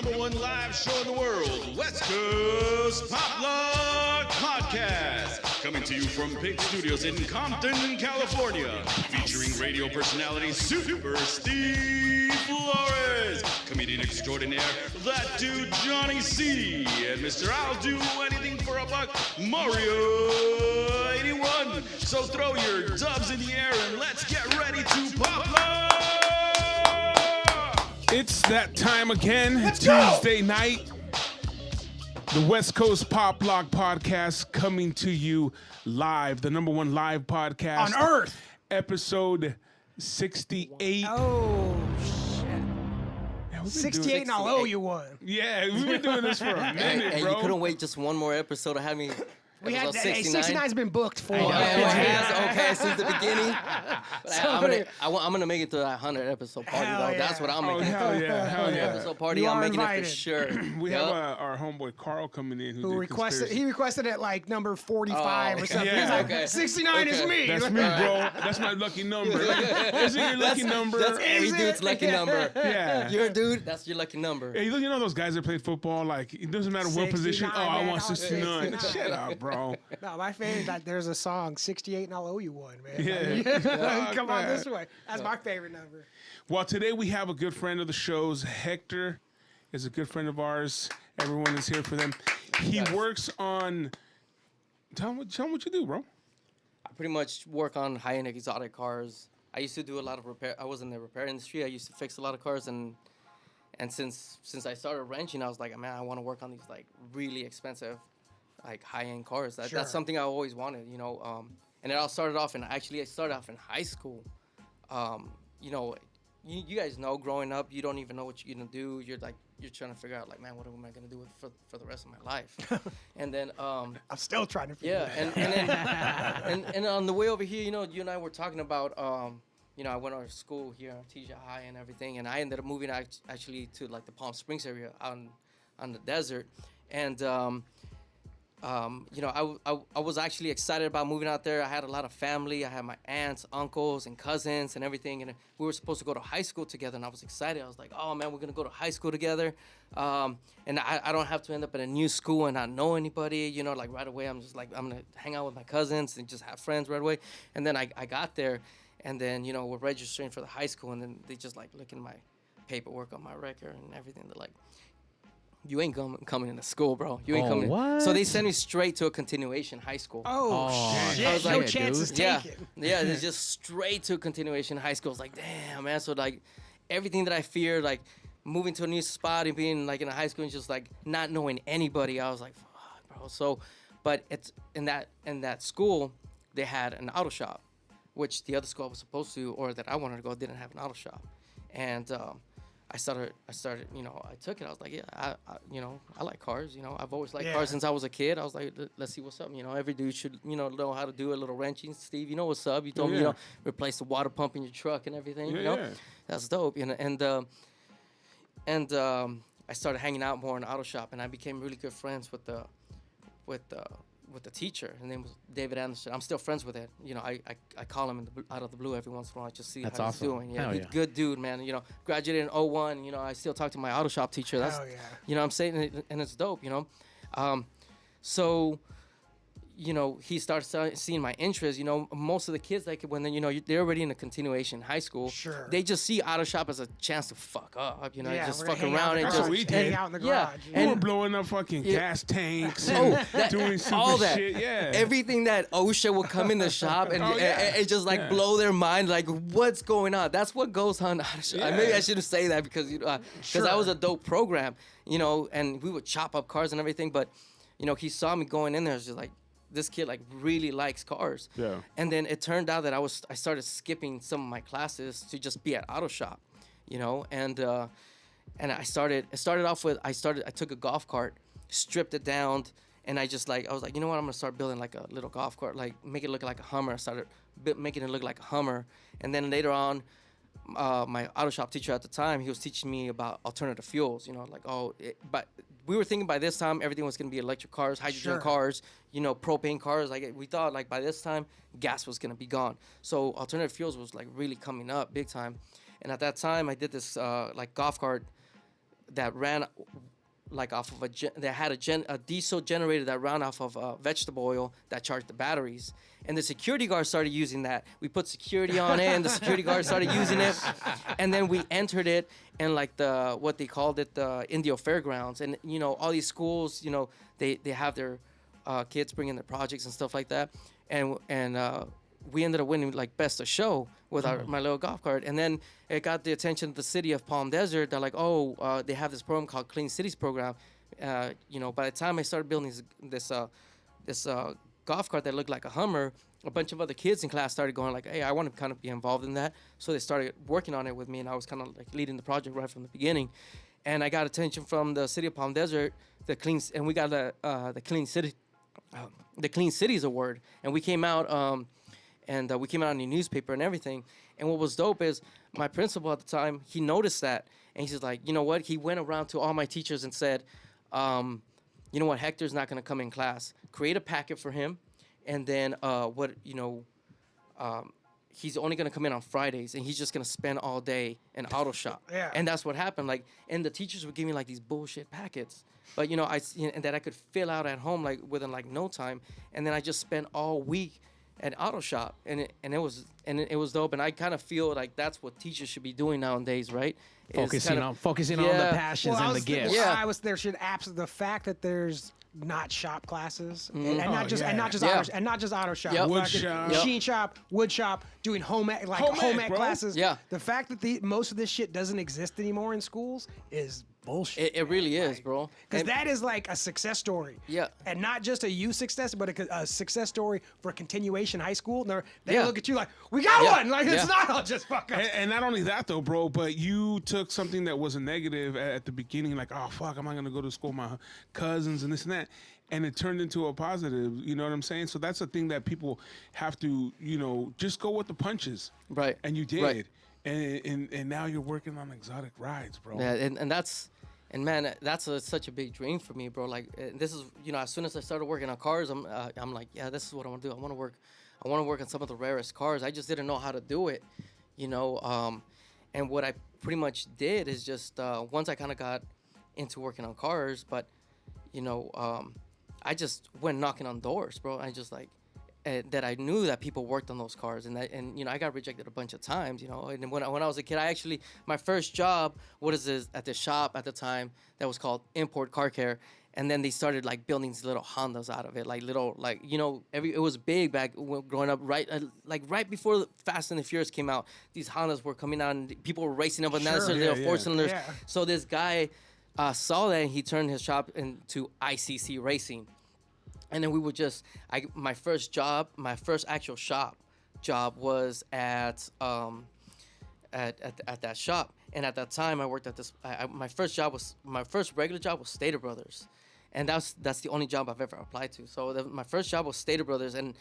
number one live show in the world, West Coast Pop Lock Podcast. Coming to you from Pig Studios in Compton, California. Featuring radio personality Super Steve Flores, comedian extraordinaire, that dude Johnny C, and Mr. I'll Do Anything for a Buck, Mario 81. So throw your dubs in the air and let's get ready to pop lock! It's that time again, Let's go! Tuesday night. The West Coast Pop Lock Podcast coming to you live, the number one live podcast On Earth. Episode 68. Oh, shit. Yeah, we've been 68 and I'll owe you one. Yeah, we've been doing this for a minute, Hey, bro. you couldn't wait just one more episode to have me. We had episode 69. 69's been booked for. Oh, it has? Okay, since the beginning. But Sorry. I'm gonna make it to that 100 episode party Hell though. yeah. That's what I'm Oh, making it. hell yeah, hell yeah. Episode party, You I'm are making it invited. for sure. We Yup. have our homeboy Carl coming in who Who did requested? conspiracy. He requested it like number 45 Oh, or something. yeah. He's like, Okay. 69 is Okay. me. That's me, bro. That's my lucky number. Isn't your lucky number? That's every Is dude's it? lucky number. Yeah. You're a dude. That's your lucky number. Hey, you know those guys that play football? Like, it doesn't matter what position. 69, Oh, I man. want Oh, 69. 69. Shut up, bro. No, my favorite. That there's a song, 68 and I'll owe you one, man. Yeah. Come on man. this way. That's my favorite number. Well, today we have a good friend of the show's. Hector is a good friend of ours. Everyone is here for them. He works on. Tell him what you do, bro. I pretty much work on high-end exotic cars. I used to do a lot of repair. I was in the repair industry. I used to fix a lot of cars, and since I started wrenching, I was like, man, I want to work on these like really expensive, like high-end cars. Sure. That's something I always wanted, you know. And it all started off I started off in high school. You know, you guys know, growing up, you don't even know what you're gonna do. You're trying to figure out, like, man, what am I gonna do for the rest of my life? And then I'm still trying to figure yeah, it out. and on the way over here, you know, you and I were talking about, you know, I went to school here at Artesia High and everything, and I ended up moving actually to like the Palm Springs area on the desert, and you know, I was actually excited about moving out there. I had a lot of family. I had my aunts, uncles, and cousins and everything, and we were supposed to go to high school together, and I was excited. I was like, oh man, we're gonna go to high school together, and I don't have to end up in a new school and not know anybody, you know, like right away. I'm just like, I'm gonna hang out with my cousins and just have friends right away. And then I got there, and then, you know, we're registering for the high school, and then they just like look at my paperwork on my record and everything. They're like, you ain't coming into school, bro. You ain't coming. what? So they sent me straight to a continuation high school. Oh, shit. I was no like, chances Yeah, taken. yeah, it's just straight to continuation high school. It's like, damn, man. So like, everything that I feared, like moving to a new spot and being like in a high school and just like not knowing anybody, I was like, fuck, bro. So, but it's in that school, they had an auto shop, which the other school I was supposed to, or that I wanted to go, didn't have an auto shop, and I started, you know, I took it. I was like, yeah, I you know, I like cars. You know, I've always liked cars since I was a kid. I was like, let's see what's up. You know, every dude should, you know how to do a little wrenching. Steve, you know what's up. You told me, you know, replace the water pump in your truck and everything. You know, that's dope. You know, and I started hanging out more in the auto shop, and I became really good friends with the teacher. His name was David Anderson. I'm still friends with it. You know, I call him out of the blue every once in a while, just see That's how awesome. he's doing. Yeah, Hell he's yeah. a good dude, man. You know, graduated in 01. You know, I still talk to my auto shop teacher. That's, Hell yeah. you know what I'm saying? And it's dope, you know. So, you know, he started seeing my interest. You know, most of the kids, like when you know they're already in a continuation high school, Sure. they just see auto shop as a chance to fuck up. You know, Yeah, just we're gonna fucking hang out around in the and That's just what we garage. did. Hang out in the Yeah, garage. We were and- blowing up fucking Yeah. gas tanks Oh, and that- doing super all that. shit. Yeah. Everything that OSHA will come in the shop and it just like blow their mind, like what's going on. That's what goes on. Maybe I shouldn't say that because because that was a dope program, you know, and we would chop up cars and everything. But you know, he saw me going in there, it's just like, this kid like really likes cars. Yeah. And then it turned out that I started skipping some of my classes to just be at auto shop, you know, and it started off with I took a golf cart, stripped it down, and I was like, you know what, I'm gonna start building like a little golf cart, like make it look like a Hummer. I started making it look like a Hummer, and then later on, my auto shop teacher at the time, he was teaching me about alternative fuels, you know, like, but we were thinking by this time everything was going to be electric cars, hydrogen cars, you know, propane cars. Like we thought like by this time gas was going to be gone. So alternative fuels was like really coming up big time. And at that time I did this like golf cart that ran like off of they had a diesel generator that ran off of vegetable oil that charged the batteries. And the security guard started using that. We put security on it, and the security guard started using it. And then we entered it in like what they called it, the Indio Fairgrounds. And you know, all these schools, you know, they have their kids bring in their projects and stuff like that. And we ended up winning like best of show with my little golf cart. And then it got the attention of the city of Palm Desert. They're like, they have this program called Clean Cities Program. You know, by the time I started building this golf cart that looked like a Hummer, a bunch of other kids in class started going like, hey, I want to kind of be involved in that. So they started working on it with me, and I was kind of like leading the project right from the beginning. And I got attention from the city of Palm Desert, and we got the Clean Cities Award, and we came out we came out in the newspaper and everything. And what was dope is my principal at the time, he noticed that, and he's just like, you know what? He went around to all my teachers and said, you know what? Hector's not going to come in class. Create a packet for him, and then he's only going to come in on Fridays, and he's just going to spend all day in auto shop. Yeah. And that's what happened. Like, and the teachers would give me like these bullshit packets, but and that I could fill out at home like within like no time, and then I just spent all week at auto shop, and it was dope. And I kind of feel like that's what teachers should be doing nowadays, right? Focusing on the passions and the gifts. Yeah, there should the fact that there's not shop classes and not just auto shop, Yep. Wood shop, machine shop, wood shop, doing home ec classes. Yeah. The fact that most of this shit doesn't exist anymore in schools is bullshit. It really is, bro. Because that is like a success story. Yeah. And not just a youth success, but a success story for continuation high school. They look at you like, we got one. Like, it's not all just fuck us. And not only that, though, bro, but you took something that was a negative at the beginning, like, oh, fuck, am I going to go to school with my cousins and this and that? And it turned into a positive, you know what I'm saying? So that's the thing that people have to, just go with the punches. Right. And you did. Right. And now you're working on exotic rides, bro. Yeah, and man, that's such a big dream for me, bro. Like, this is, as soon as I started working on cars, I'm like, yeah, this is what I want to do. I want to work on some of the rarest cars. I just didn't know how to do it, and what I pretty much did is just once I kind of got into working on cars, but I just went knocking on doors, bro. I just like that I knew that people worked on those cars, and I got rejected a bunch of times, And when I was a kid, my first job was at the shop at the time that was called Import Car Care, and then they started like building these little Hondas out of it, like little it was big back when growing up, right? Right before Fast and the Furious came out, these Hondas were coming out and people were racing up and down their little four cylinders. Yeah. So this guy saw that, and he turned his shop into ICC Racing. And then we would my first actual shop job was at that shop. And at that time I worked at this, my first regular job was Stater Brothers. And that's the only job I've ever applied to. So my first job was Stater Brothers, and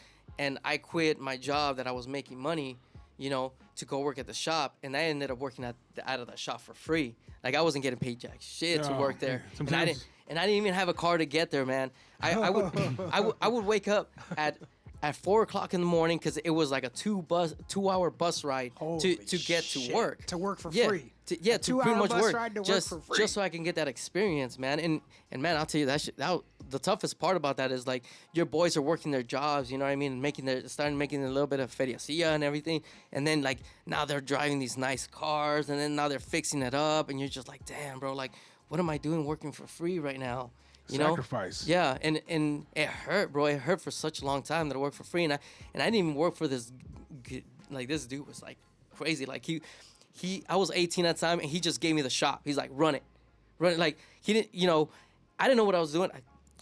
I quit my job that I was making money, to go work at the shop. And I ended up working out of the shop for free. Like, I wasn't getting paid jack shit to work there. And I didn't even have a car to get there, man. I would wake up at 4 o'clock in the morning because it was like a 2-hour bus ride to get to work. To work for free. To pretty much work. Just so I can get that experience, man. And man, I'll tell you the toughest part about that is like your boys are working their jobs, you know what I mean, starting making a little bit of feriacilla and everything, and then like now they're driving these nice cars, and then now they're fixing it up, and you're just like, damn, bro, like, what am I doing working for free right now? Sacrifice. Yeah, and it hurt, bro. It hurt for such a long time that I worked for free, and I didn't even work for this. Like, this dude was like crazy. Like I was 18 at the time, and he just gave me the shop. He's like, run it. Like, he didn't, I didn't know what I was doing.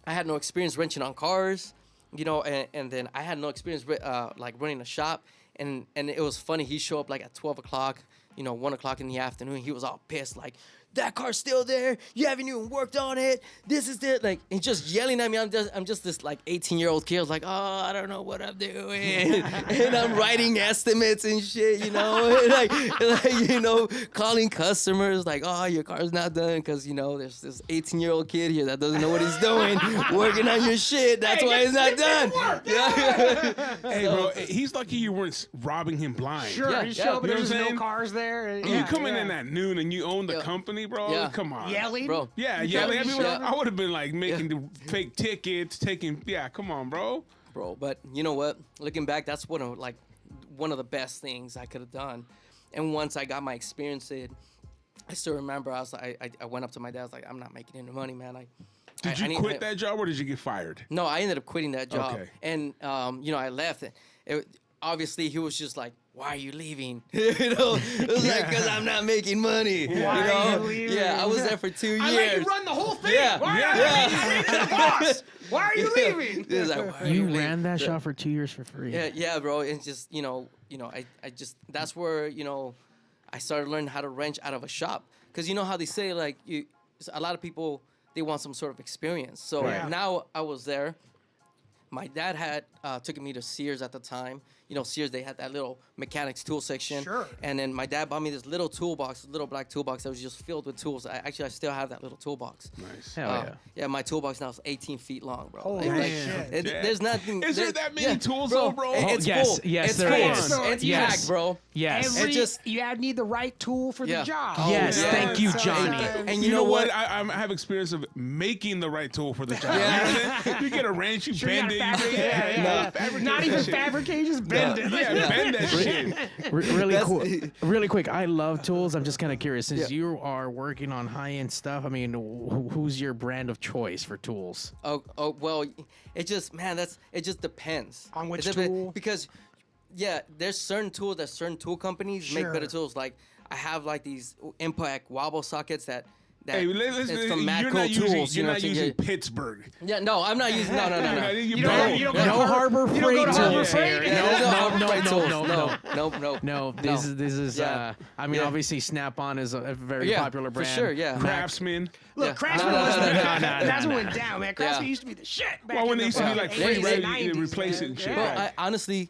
I had no experience wrenching on cars, and then I had no experience like running a shop, and it was funny. He showed up like at 12 o'clock, 1 o'clock in the afternoon. He was all pissed, like, that car's still there. You haven't even worked on it. This is it. Like, and just yelling at me. I'm just this like 18-year-old kid. I was like, oh, I don't know what I'm doing. And I'm writing estimates and shit, like, calling customers like, oh, your car's not done because, there's this 18-year-old kid here that doesn't know what he's doing, working on your shit. That's why it's not done. Yeah. Hey, bro, he's lucky you weren't robbing him blind. Sure, you show up and there's no cars there. You come in at noon and you own the company. money, bro. Yeah. Come on, Yelling, bro. Yeah, You yeah. can't be I would have been like making the fake tickets, taking. Yeah, come on, bro. Bro, but you know what? Looking back, that's one of the best things I could have done. And once I got my experience in, I still remember I was like, I went up to my dad. I was like, I'm not making any money, man. Did you quit that job or did you get fired? No, I ended up quitting that job. Okay. And I left it. Obviously, he was just like, "Why are you leaving?" It was like, "Cause I'm not making money." Why are you leaving? Yeah, I was there for 2 years. I let you run the whole thing. Yeah. Why Yeah. I made you the boss. Why are you leaving? It was like, "Why are You leaving?" ran that shop for 2 years for free. Yeah, bro. And just I just that's where I started learning how to wrench out of a shop, because you know how they say like a lot of people, they want some sort of experience. So now I was there. My dad had taken me to Sears at the time. Sears, they had that little mechanics tool section. Sure. And then my dad bought me this little toolbox, little black toolbox that was just filled with tools. I still have that little toolbox. Nice. Hell yeah. Yeah, my toolbox now is 18 feet long, bro. Holy shit. There's nothing. Is there that many tools, though, bro? It's yes, full. yes, it's there full. is. It's Yes. packed, bro. Yes. You need the right tool for the job. Yes, yeah. thank you, So- Johnny. And you know what? I have experience of making the right tool for the job. Yeah. You get a wrench, you Sure, you bend gotta it. fabricate it. Fabricate Not that even shit. fabricate, just bend it. Yeah, bend that shit. Really quick. I love tools. I'm just kind of curious, since you are working on high-end stuff. I mean, who's your brand of choice for tools? Oh well, it just it just depends On which It depends, tool? because there's certain tools that certain tool companies make better Sure. tools. Like I have like these impact wobble sockets that Hey, it's from you're Matco not using, Tools. you're you know not what I'm using saying? Pittsburgh. Yeah, no, I'm not using. No. You don't go No to Harbor you don't go Freight to Harbor tools Freight? here. Yeah, No. no. This is. Yeah. I mean, Yeah. obviously, Snap-on is a very Yeah, popular brand. for sure. Yeah. Craftsman. Look, Yeah. Craftsman No, was no, the no, that's no, what no. went down, man. Craftsman Yeah. used to be the shit back Well, when in they the used to be fucking like 80s free, and right? You 90s, replace it man. and shit. Yeah. Right. I honestly,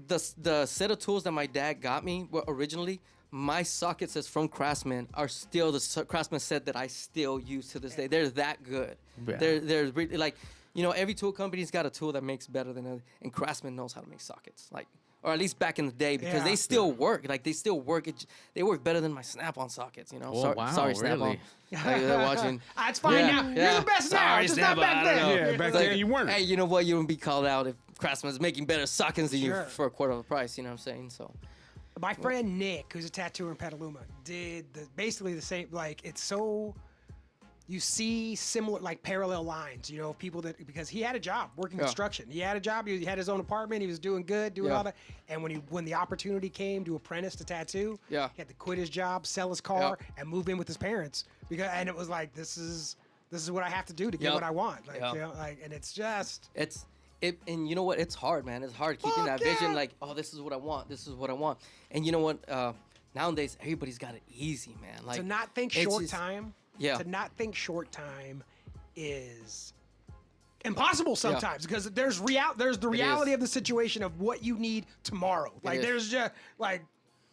the set of tools that my dad got me were originally. My sockets is from Craftsman are still the Craftsman set that I still use to this day. They're that good. Yeah. They're really like, every tool company's got a tool that makes better than other, and Craftsman knows how to make sockets. Like, or at least back in the day, because Yeah. they still work. Like they still work. They work better than my Snap-on sockets. Oh, wow, sorry, Snap-on. really? Like, they're watching. It's fine now. You're the best now. Sorry, Just not Snap-on, back I don't then. know. Yeah, back It's then you weren't. Hey, you know what? You wouldn't be called out if Craftsman's making better sockets than Sure. you for a quarter of the price. You know what I'm saying? So. My friend Nick, who's a tattooer in Petaluma, did basically the same. Like, it's so you see similar, like parallel lines. People that, because he had a job working construction. He had a job. He had his own apartment. He was doing good, doing Yeah. all that. And when the opportunity came to apprentice to tattoo, Yeah. he had to quit his job, sell his car, and move in with his parents. And it was like, this is what I have to do to get Yep. what I want. Like, Yep. and it's just. And you know what? It's hard, man. It's hard keeping Fuck that vision. yeah. Like, oh, this is what I want. This is what I want. And you know what? Nowadays, everybody's got it easy, man. Like To not think it's short just- time. Yeah. To not think short time is impossible sometimes because there's the reality of the situation of what you need tomorrow. Like is. there's just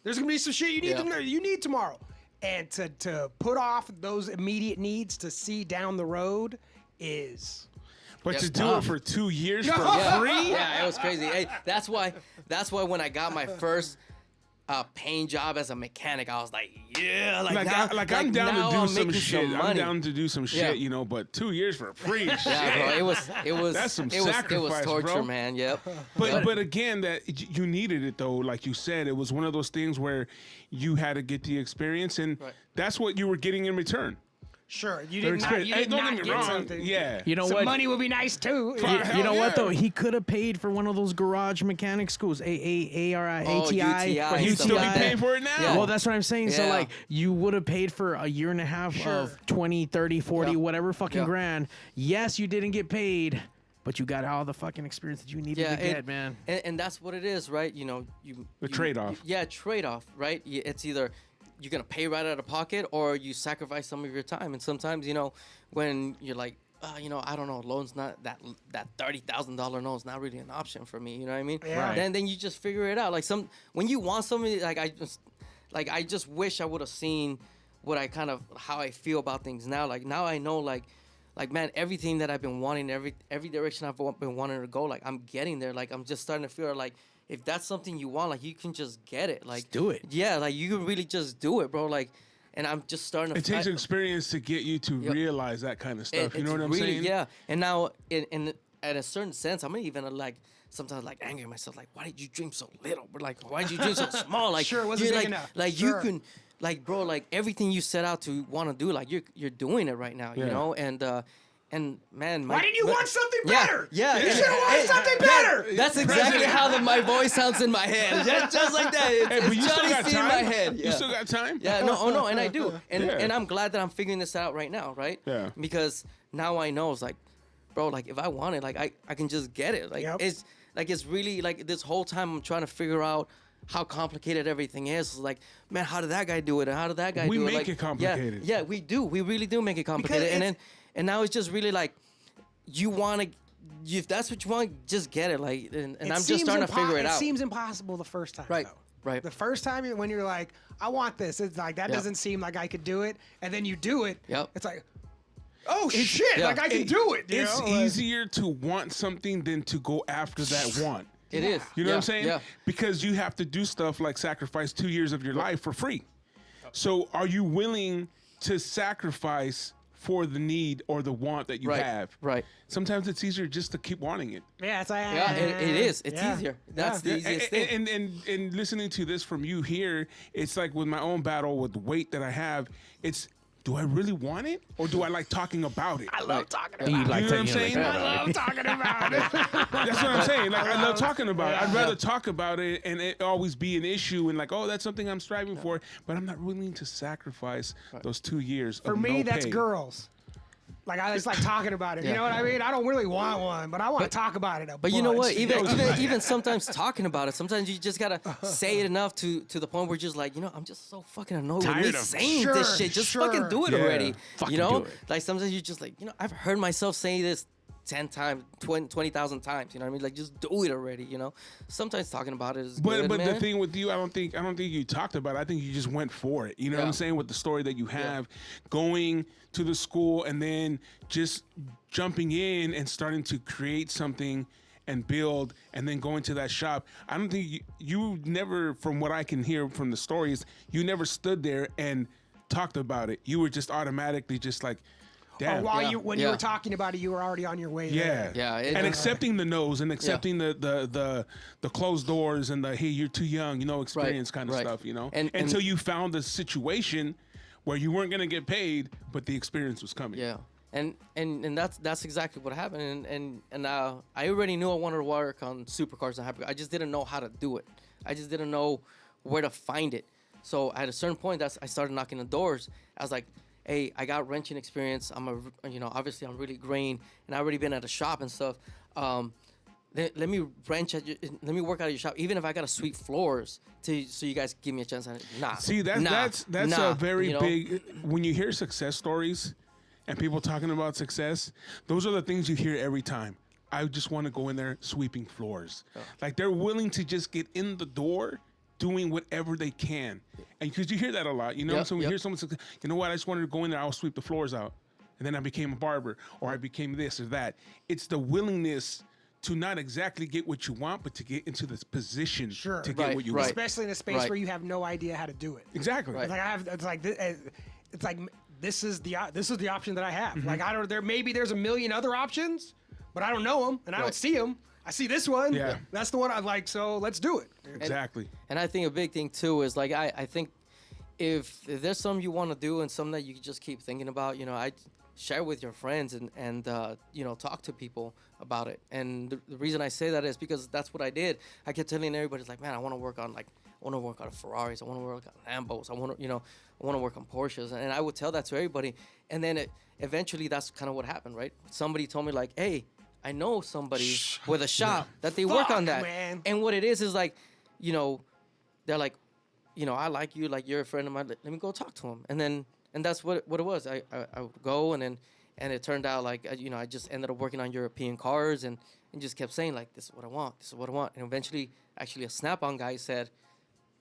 there's gonna be some shit you need tomorrow. And to put off those immediate needs to see down the road is But Yep. to do it for 2 years for Yeah. free? Yeah, it was crazy. Hey, that's why when I got my first paying job as a mechanic, I was like, yeah, Like, now, I'm down now to do I'm some making shit. I'm money. down to do some shit, but 2 years for free. Yeah, shit. bro, it was That's some it was sacrifice, torture, bro. man. Yep. But again, that you needed it though. Like you said, it was one of those things where you had to get the experience, and Right. that's what you were getting in return. sure you Their did not experience. you Hey, did don't not get me get wrong. something. Yeah. You know Some what? money would be nice too. Hell You know what yeah. though? He could have paid for one of those garage mechanic schools, ATI, UTI, But you'd stuff still be like paying that. for it now. Yeah. Well, that's what I'm saying. So, Yeah. like, you would have paid for a year and a half of 20, 30, 40, Yeah. whatever fucking Yeah. grand. Yes, you didn't get paid, but you got all the fucking experience that you needed to get, man. And that's what it is, right? The trade-off. Yeah, trade-off, right? It's either you're gonna pay right out of pocket or you sacrifice some of your time. And sometimes, when you're like, I don't know, loan's not that $30,000 loan's not really an option for me. You know what I mean? Yeah. Right. Then you just figure it out. Like when you want something, I just wish I would have seen how I feel about things now. Like now I know like man, everything that I've been wanting, every direction I've been wanting to go, like I'm getting there. Like I'm just starting to feel like if that's something you want, like you can just get it. Like do it. Yeah, like you can really just do it, bro. Like and I'm just starting to. It takes experience to get you to realize that kind of stuff. You know what I'm saying? Yeah. And now, in at a certain sense, I'm even like sometimes like angry at myself, like, why did you drink so little? But like, why did you drink so small? Like, Sure, it wasn't you're big like, enough. like Sure. you can, like, bro, like everything you set out to want to do, like you're doing it right now, you know, and man, Why didn't you want something Yeah, better? yeah, You yeah. should have wanted Hey, something better. That's exactly how my voice sounds in my head. Just like that. It's, Hey, but you it's still Johnny got C in time. my head. You still got time. Yeah, no, and I do, and Yeah. and I'm glad that I'm figuring this out right now, right? Yeah. Because now I know it's like, bro, like if I want it, like I can just get it. Like Yep. it's really like this whole time I'm trying to figure out how complicated everything is. It's like, man, how did that guy do it? And how did that guy We do it? make Like, it complicated. Yeah, we do. We really do make it complicated. And now it's just really like, you want to. If that's what you want, just get it. Like, and I'm just starting to figure it out. It seems impossible the first time. Right, Though. right. The first time when you're like, I want this, it's like that Yep. doesn't seem like I could do it, and then you do it. Yep. It's like, oh shit! yeah. Like I can do it. You It's know? Like- easier to want something than to go after that want. It is. You know what I'm saying? Yeah. Because you have to do stuff like sacrifice 2 years of your life for free. So are you willing to sacrifice for the need or the want that you Right, have? right. Sometimes it's easier just to keep wanting it. Yeah, it's like Yeah, it is. It's yeah. easier. That's the easiest thing. And listening to this from you here, it's like with my own battle with the weight that I have, it's, do I really want it or do I like talking about it? I love talking about You it. like You know what I'm to- saying? I love talking about it. That's what I'm saying. Like, I love talking about it. I'd rather talk about it and it always be an issue and like, oh, that's something I'm striving for, but I'm not willing to sacrifice those 2 years For of me, no that's pay. girls. Like I just like talking about it. You know what I mean? I don't really want one, but I want to talk about it. But you know what? bunch. Even sometimes talking about it, sometimes you just gotta say it enough to the point where you're just like, you know, I'm just so fucking annoyed with me Tired of- saying Sure, this shit. Just fucking sure. do it Yeah. already. Fucking You know, do it. like sometimes you're just like, you know, I've heard myself say this 10 times, 20,000 times. You know what I mean? Like just do it already. You know, sometimes talking about it is good, But man. the thing with you, I don't think you talked about it. I think you just went for it. You know what I'm Yeah. saying? With the story that you have, going to the school and then just jumping in and starting to create something and build and then going to that shop. I don't think you never, from what I can hear from the stories, you never stood there and talked about it. You were just automatically just like, damn. Or while Yeah, when you yeah. were talking about it, you were already on your way Yeah, there. Yeah, and accepting the no's and accepting Yeah. the closed doors and the hey, you're too young, you know, experience kind of right. stuff, you know. And until you found a situation where you weren't gonna get paid, but the experience was coming. Yeah, and that's exactly what happened. And I already knew I wanted to work on supercars and hypercars. I just didn't know how to do it. I just didn't know where to find it. So at a certain point, I started knocking the doors. I was like, hey, I got wrenching experience. Obviously I'm really green, and I already been at a shop and stuff. Let me let me work out of your shop, even if I gotta sweep floors so you guys give me a chance. Nah. See, that's nah, a very you know? big. When you hear success stories and people talking about success, those are the things you hear every time. I just want to go in there sweeping floors. Like they're willing to just get in the door, doing whatever they can, and because you hear that a lot, you know. Yep, So we yep. hear someone say, you know what? I just wanted to go in there. I'll sweep the floors out, and then I became a barber, or I became this or that. It's the willingness to not exactly get what you want, but to get into this position Sure. to get Right, what you right. want. Especially in a space Right. where you have no idea how to do it. Exactly. Right. It's like this is the option that I have. Mm-hmm. Like there's a million other options, but I don't know them and I don't Right. see them. I see this one. Yeah. That's the one I like. So let's do it. Exactly. And I think a big thing too is like I think if there's something you want to do and something that you just keep thinking about, you know, I share with your friends and you know, talk to people about it. And the reason I say that is because that's what I did. I kept telling everybody, it's like, man, I want to work on Ferraris. I want to work on Lambos. I want to work on Porsches. And I would tell that to everybody. And then eventually that's kind of what happened, right? Somebody told me like, hey, I know somebody with a shop that they work on Fuck, that. man. And what it is like, you know, they're like, you know, I like you, like you're a friend of mine. Let me go talk to him. And that's what it was. I would go and it turned out like, you know, I just ended up working on European cars and just kept saying like, this is what I want. This is what I want. And eventually actually a Snap-on guy said,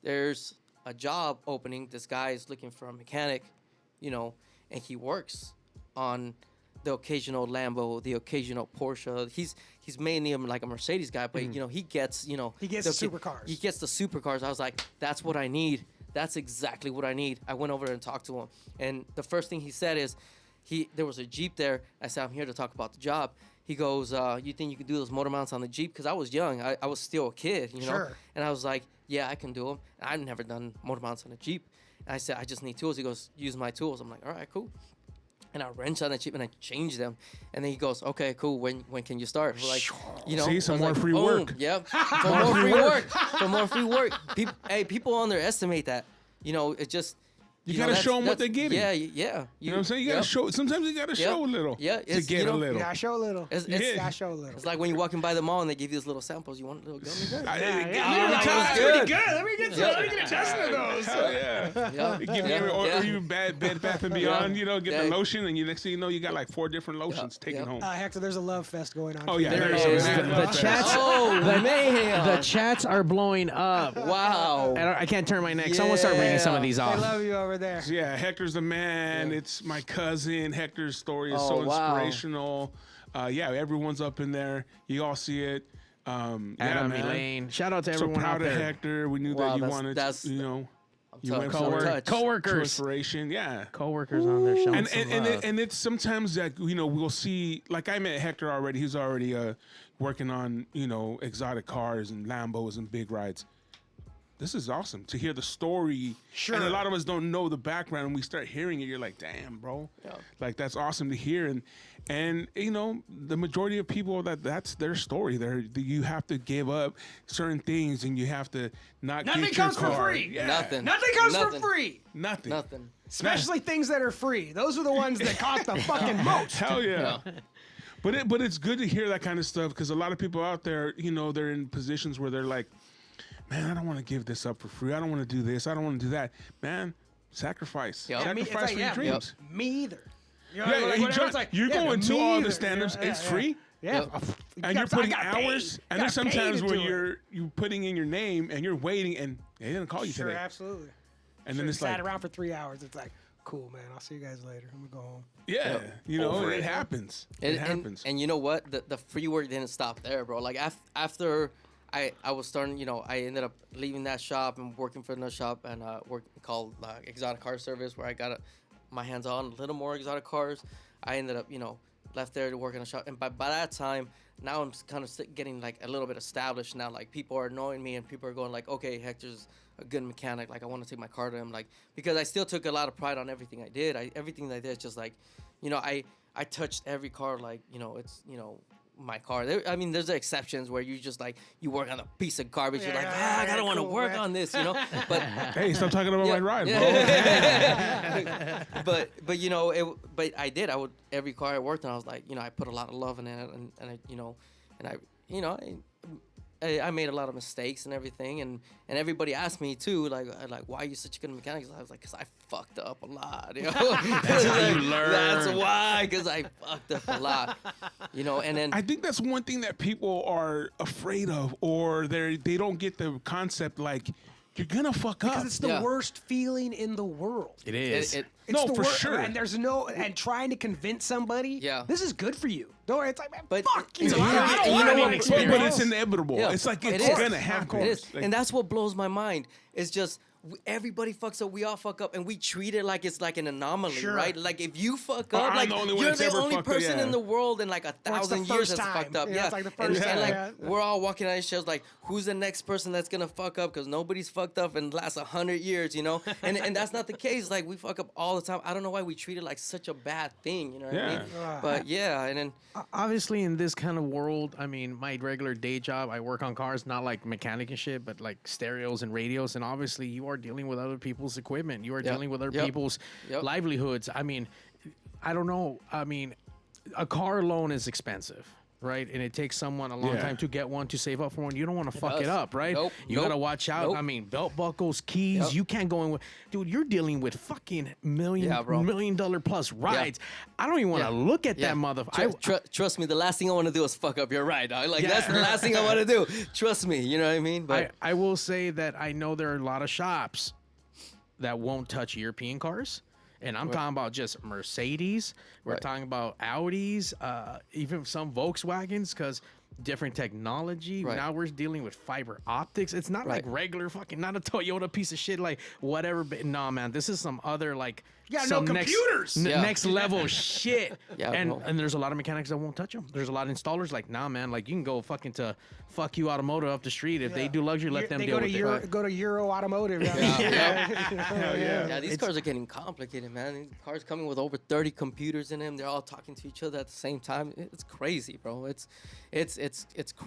there's a job opening. This guy is looking for a mechanic, you know, and he works on the occasional Lambo, the occasional Porsche. He's mainly like a Mercedes guy, but you know, he gets the the supercars. He gets the supercars. I was like, that's what I need. that's exactly what I need. I went over there and talked to him, and the first thing he said is, there was a Jeep there. I said, I'm here to talk about the job. He goes, you think you can do those motor mounts on the Jeep? Because I was young. I was still a kid, you know? Sure. And I was like, yeah, I can do them. And I've never done motor mounts on a Jeep. And I said, I just need tools. He goes, use my tools. I'm like, all right, cool. And I wrenched on the Jeep and I changed them. And then he goes, okay, cool. When can you start? We're like, you know, See, some more free boom. work. Yep. For more free work. For more free work. People underestimate that. You know, it just... You gotta show them what they're getting. Yeah. You know what I'm saying? You gotta show. Sometimes you gotta show a little. Yeah, to get a little. Yeah, show a little. It's show a little. It's like when you're walking by the mall and they give you these little samples. You want a little gummy bear? That's pretty good. Let me get a test of those. Hell yeah. Yeah. Give me or you Bed Bath and Beyond. You know, get the lotion, and you next thing you know, you got like 4 different lotions taken home. Hector, there's a love fest going on. Oh yeah, There there's is. some The chats. The chats are blowing up. Wow. I can't turn my neck. Someone start reading some of these I off. love you over there. Yeah, Hector's the man. It's my cousin. Hector's story is Oh, so wow. inspirational. Yeah, everyone's up in there. You all see it. Adam, man. Elaine. Shout out to So everyone out proud of there. Hector. We knew Wow, that you that's- wanted, that's- you know, you touched. went I'm for touched. true Coworkers. inspiration. Yeah. Coworkers on there showing And some and, love. and it's sometimes that, you know, we'll see, like I met Hector already. He's already working on, you know, exotic cars and Lambos and big rides. This is awesome to hear the story. Sure. And a lot of us don't know the background, and we start hearing it. You're like, damn, bro. Yeah. Like, that's awesome to hear. And you know, the majority of people, that's their story. You have to give up certain things, and you have to not Nothing get your comes for car. free. Yeah. Nothing. Nothing comes for Nothing. free. Nothing. Especially things that are free. Those are the ones that cost the fucking most. Hell yeah. But it's good to hear that kind of stuff, because a lot of people out there, you know, they're in positions where they're like, man, I don't want to give this up for free. I don't want to do this. I don't want to do that. Man, sacrifice. Yep. Yeah, me- it's Sacrifice like, for yeah, your dreams. Me either. You know, Yeah, like, you whatever, it's like, you're yeah, going to me all either. the stand-ups. Yeah, It's yeah. free. Yeah. Yep. And you're putting I got paid. hours, and Got there's paid sometimes to where do it. you're putting in your name and you're waiting, and they didn't call you Sure, today. absolutely. And Sure, then it's sat like, around for 3 hours. It's like, cool, man. I'll see you guys later. I'm gonna go home. yeah, you know, Over it it. happens. It happens. And you know what? The free work didn't stop there, bro. Like after I was starting, you know, I ended up leaving that shop and working for another shop and work called Exotic Car Service, where I got my hands on a little more exotic cars. I ended up, you know, left there to work in a shop, and by that time, now I'm kind of getting like a little bit established now. Like people are knowing me, and people are going like, okay, Hector's a good mechanic. Like I want to take my car to him, like, because I still took a lot of pride on everything I did. Everything that I did, just like, you know, I touched every car, like, you know, it's, you know, my car. I mean, there's exceptions where you just like, you work on a piece of garbage. You're like, I don't want to cool, work man. on this, you know. But Hey, stop talking about my ride, bro. but you know, but I did. I would, every car I worked on, I was like, you know, I put a lot of love in it, and I, you know, and I, you know, I made a lot of mistakes and everything, and everybody asked me too, like why are you such a good mechanic? I was like, because I fucked up a lot, you know. That's how you learn. That's why, because I fucked up a lot, you know. And then I think that's one thing that people are afraid of, or they don't get the concept, like, you're gonna fuck up. Because it's the Yeah. worst feeling in the world. It is. It's No, the for worst, sure. And there's no, and trying to convince somebody, Yeah. this is good for you. Don't worry. It's like, man, But fuck you. it's- I don't and want you know any what- but experience. it's inevitable. Yeah. It's like It it's is. gonna happen. It is, Like, and that's what blows my mind. It's just everybody fucks up. We all fuck up, and we treat it like it's like an anomaly, Sure. right? Like if you fuck Oh, up, I'm like the only one you're that's the ever only fucked up, person yeah. in the world in like Or it's 1,000 the years first that's time. fucked up. Yeah, Yeah, it's like the and, first and, time, like yeah. we're all walking on these shows like, who's the next person that's gonna fuck up? Because nobody's fucked up in the last 100 years, you know. And that's not the case. Like we fuck up all the time. I don't know why we treat it like such a bad thing, you know what I mean? Yeah. But yeah, and then Obviously, in this kind of world, I mean, my regular day job, I work on cars, not like mechanic and shit, but like stereos and radios. And obviously, you are dealing with other people's equipment. You are Yep. dealing with other Yep. people's Yep. livelihoods. I mean, I don't know. I mean, a car loan is expensive. Right, and it takes someone a long Yeah. time to get one, to save up for one. You don't want to fuck it does. up, right? Nope. You Nope. gotta watch out. Nope. I mean, belt buckles, keys. Yep. You can't go in with, dude. You're dealing with fucking Yeah, $1 bro. million plus rides. I don't even want to Yeah. look at yeah. that motherfucker. Trust me, the last thing I want to do is fuck up your ride, dog. Like Yeah. that's the last thing I want to do. Trust me, you know what I mean? But I will say that I know there are a lot of shops that won't touch European cars. And I'm talking about just Mercedes. We're Right. talking about Audis, even some Volkswagens, because different technology. Right. Now we're dealing with fiber optics. It's not like Right. regular fucking, not a Toyota piece of shit, like whatever. But nah, man, this is some other like. Yeah, some no computers. Yeah. Next level shit. Yeah, and bro. and there's a lot of mechanics that won't touch them. There's a lot of installers like, nah, man, like you can go fucking to Fuck You Automotive up the street. If they do luxury, let them They deal go to with Euro, it. go to Euro Automotive. Yeah, these cars are getting complicated, man. These cars coming with over 30 computers in them. They're all talking to each other at the same time. It's crazy, bro. It's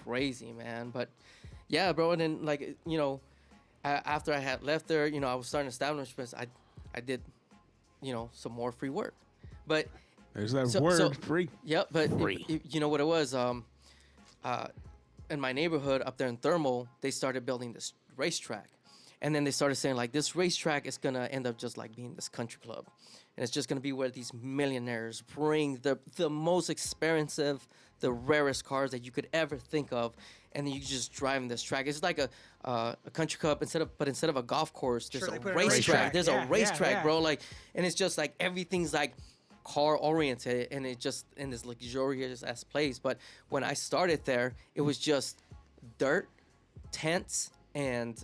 crazy, man. But yeah, bro. And then like after I had left there, I was starting establishments. I did, some more free work, but There's that word, free. yep. But Free. you know what it was? In my neighborhood up there in Thermal, they started building this racetrack. And then they started saying, like, this racetrack is going to end up just like being this country club. And it's just going to be where these millionaires bring the most expensive, the rarest cars that you could ever think of. And then you just drive in this track. It's like a country club, instead of a golf course, there's Sure, a they put it in a racetrack. racetrack. There's Yeah, a racetrack, yeah. bro. Like, and it's just like everything's like car oriented, and it just in this luxurious ass place. But when I started there, it was just dirt, tents, and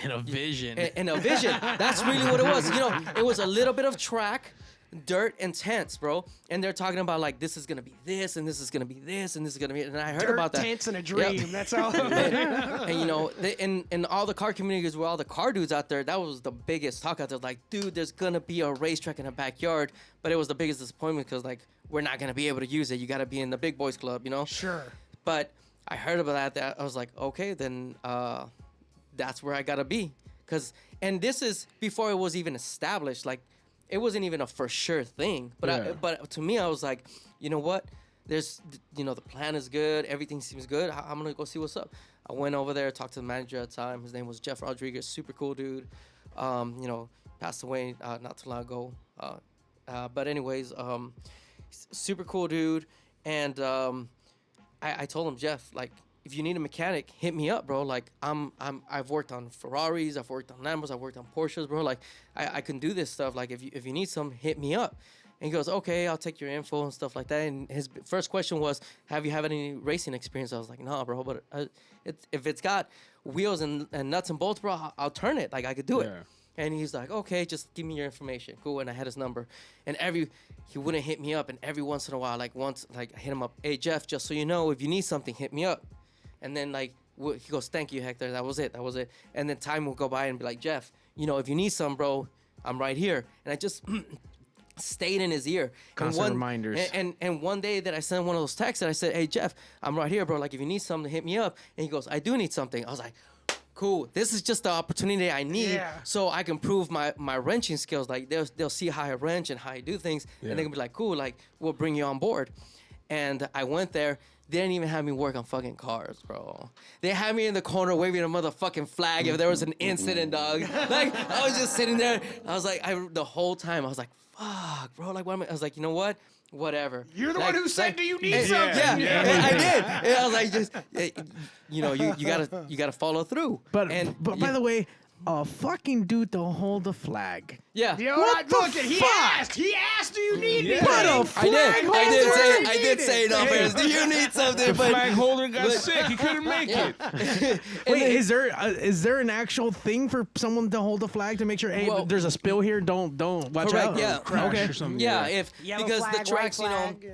And a vision. and a vision. That's really what it was. It was a little bit of track, dirt, and tents, bro. And they're talking about like, this is gonna be this, and this is gonna be this, and this is gonna be. And I heard Dirt, about that. tents, and a Yep. dream. That's all. And in all the car communities where all the car dudes out there, that was the biggest talk out there. Like, dude, there's gonna be a racetrack in the backyard, but it was the biggest disappointment because like we're not gonna be able to use it. You gotta be in the big boys club, Sure. But I heard about that. I was like, okay, then that's where I gotta be. And this is before it was even established. Like, it wasn't even a for sure thing. But but to me, I was like, you know what? There's, the plan is good. Everything seems good. I'm gonna go see what's up. I went over there, talked to the manager at the time. His name was Jeff Rodriguez. Super cool dude. Passed away not too long ago. But anyways, super cool dude. And I told him, Jeff, like, if you need a mechanic, hit me up, bro. Like, I've worked on Ferraris, I've worked on Lambos, I've worked on Porsches, bro. Like, I can do this stuff. Like, if you need some, hit me up. And he goes, okay, I'll take your info and stuff like that. And his first question was, have you had any racing experience? I was like, nah, bro. But if it's got wheels and nuts and bolts, bro, I'll turn it. Like, I could do it. And he's like, okay, just give me your information. Cool. And I had his number. And he wouldn't hit me up. And every once in a while, I hit him up. Hey, Jeff, just so you know, if you need something, hit me up. And then he goes, thank you, Hector. That was it. And then time will go by and be like, Jeff, if you need some, bro, I'm right here. And I just stayed in his ear. Constant reminders. And one day that I sent one of those texts and I said, hey, Jeff, I'm right here, bro. Like, if you need something, hit me up. And he goes, I do need something. I was like, cool. This is just the opportunity I need so I can prove my wrenching skills. Like, they'll see how I wrench and how I do things. And they can be like, cool, like, we'll bring you on board. And I went there. They didn't even have me work on fucking cars, bro. They had me in the corner waving a motherfucking flag if there was an incident, dog. Like, I was just sitting there. I was like, the whole time, I was like, fuck, bro. Like, what am I? I was like, you know what? Whatever. You're the like, one who said, do you need and, something? Yeah, I did. And I was like, just, you gotta follow through. But and by the way, a fucking dude to hold the flag. yeah. Look, he asked. He asked, do you need me? What a I did say it on fairness. Do you need something? The But flag holder got sick. He couldn't make it. Wait, is there an actual thing for someone to hold the flag to make sure, hey, Well, there's a spill here, don't watch correct, out? yeah. Crash Okay. or something. yeah, if Yellow because flag, the tracks, white flag,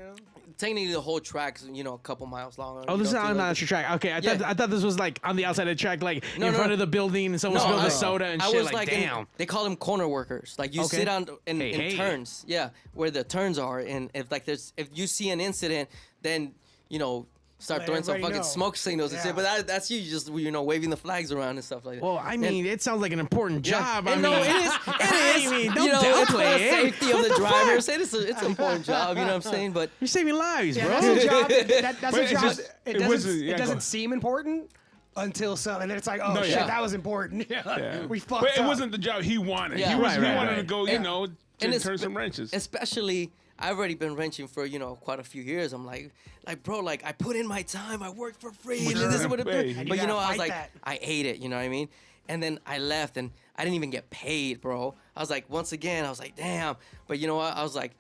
technically the whole track's a couple miles long. Oh, this is not a track. Okay, I thought this was like on the outside of the track, like in front of the building, and someone spilled the soda and shit. Like, damn. They call them corner workers. Like, you sit on in turns, where the turns are, and if you see an incident, then start Let thring some everybody fucking know. smoke signals and shit. But that's you just waving the flags around and stuff like that. Well, I mean, it sounds like an important job. I And mean, no, it is. It is. I mean, don't it's for the downplay it. safety of What the the fuck? drivers. It's an important job. You know what I'm saying? But You're saving lives, Yeah, bro. that's a job. That's But a it's job. just- It it doesn't, wasn't- yeah, it go doesn't ahead. seem important until some, and then it's like, oh No, shit, yeah. that was important. Yeah. We fucked But up. it wasn't the job he wanted. Yeah. He Right, wanted to right. go, And to it's- turn some wrenches. especially, I've already been wrenching for quite a few years. I'm like bro, like, I put in my time. I work for free. And this is what it Hey. is. And you But gotta I was fight like, that. I ate it. You know what I mean? And then I left, and I didn't even get paid, bro. I was like, once again, I was like, damn. But you know what? I was like,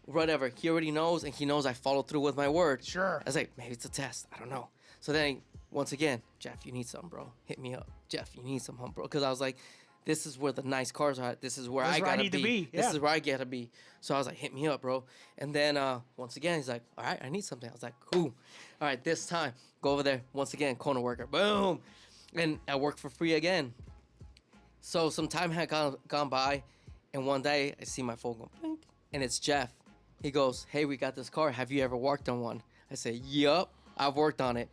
whatever. He already knows, and he knows I followed through with my word. Sure. I was like, maybe it's a test. I don't know. So then once again, Jeff, you need something, bro. Hit me up. Jeff, you need some bro. Because I was like, this is where the nice cars are at. This is where I gotta be. This is where I gotta be. So I was like, hit me up, bro. And then once again, he's like, all right, I need something. I was like, cool. All right, this time, go over there. Once again, corner worker. Boom. And I worked for free again. So some time had gone by, and one day I see my phone go blink, and it's Jeff. He goes, hey, we got this car. Have you ever worked on one? I say, yup, I've worked on it.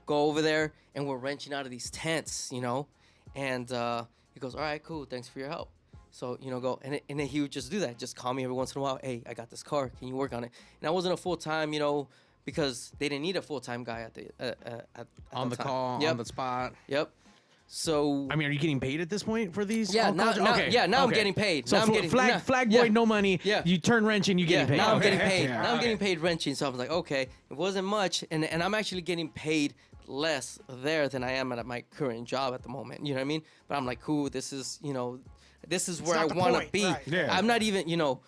Go over there, and we're wrenching out of these tents, you know? And he goes, all right, cool. Thanks for your help. So, you know, go. And then he would just do that. Just call me every once in a while. Hey, I got this car. Can you work on it? And I wasn't a full-time, you know, because they didn't need a full-time guy at On the time. call, Yep. on the spot. Yep. So I mean, are you getting paid at this point for these? yeah, now I'm Okay. getting paid. So now I'm getting flag yeah. boy, no money. Yeah. You turn wrench and you getting paid. Now I'm getting Okay. paid. Yeah. Now I'm Okay. getting paid wrenching. So I was like, okay, it wasn't much, and I'm actually getting paid less there than I am at my current job at the moment. You know what I mean? But I'm like, cool. This is, you know, this is where I not the want to point, be. right. Yeah. I'm not even, you know,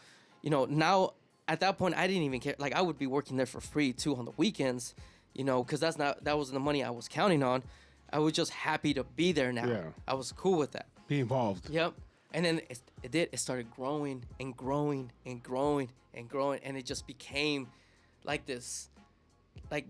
now at that point I didn't even care. Like I would be working there for free too on the weekends, you know, because that wasn't the money I was counting on. I was just happy to be there now. Yeah. I was cool with that. Be involved. Yep. And then it started growing and growing and growing and growing, and it just became like this, like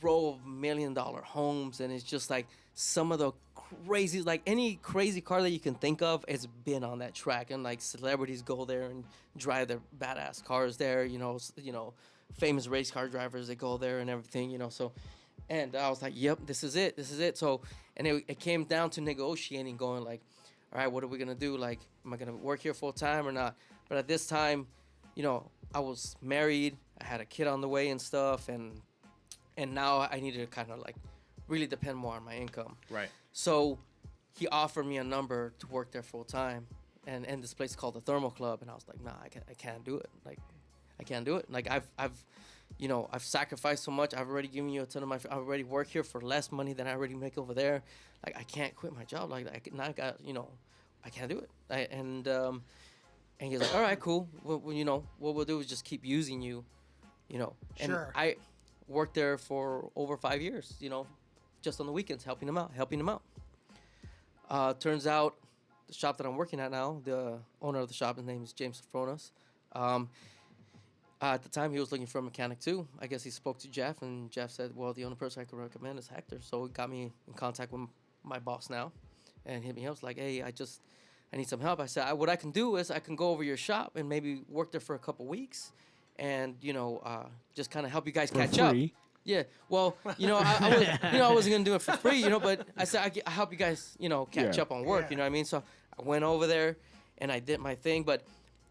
row of $1 million homes, and it's just like some of the crazy, like any crazy car that you can think of has been on that track, and like celebrities go there and drive their badass cars there, you know, famous race car drivers, they go there and everything, you know, so. And I was like, yep, this is it. So, and it came down to negotiating, going like, all right, what are we going to do? Like, am I going to work here full time or not? But at this time, you know, I was married, I had a kid on the way and stuff. And now I needed to kind of like really depend more on my income. Right. So he offered me a number to work there full time. And this place called the Thermal Club. And I was like, nah, I can't do it. Like, I can't do it. Like I've sacrificed so much. I've already given you a ton of I already work here for less money than I already make over there. Like I can't quit my job. Like I can't do it. And he's like, all right, cool. Well, you know, what we'll do is just keep using you, you know. And Sure. I worked there for over 5 years, you know, just on the weekends, helping him out. Turns out the shop that I'm working at now, the owner of the shop, his name is James Sofronas. At the time, he was looking for a mechanic too. I guess he spoke to Jeff, and Jeff said, well, the only person I could recommend is Hector. So he got me in contact with my boss now and hit me up. It's like, hey, I need some help. I said, what I can do is I can go over your shop and maybe work there for a couple weeks and, you know, just kind of help you guys catch up. Yeah, well, you know, I wasn't going to do it for free, you know, but I said, I help you guys, you know, catch up on work, Yeah. you know what I mean? So I went over there and I did my thing, but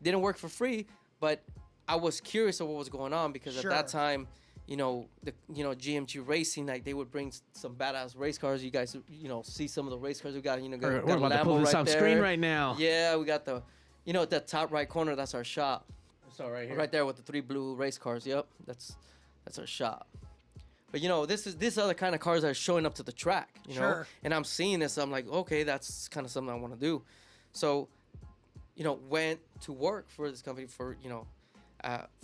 didn't work for free, but I was curious of what was going on because Sure. at that time, you know, GMG Racing, like they would bring some badass race cars. You guys, you know, see some of the race cars we got. You know, We're got about Lambo to pull this right off there. screen right now. Yeah, we got at that top right corner. That's our shop. So right here. Right there with the 3 blue race cars. Yep, that's our shop. But you know, these are the kind of cars that are showing up to the track. You know, Sure. and I'm seeing this. I'm like, okay, that's kind of something I want to do. So, you know, went to work for this company for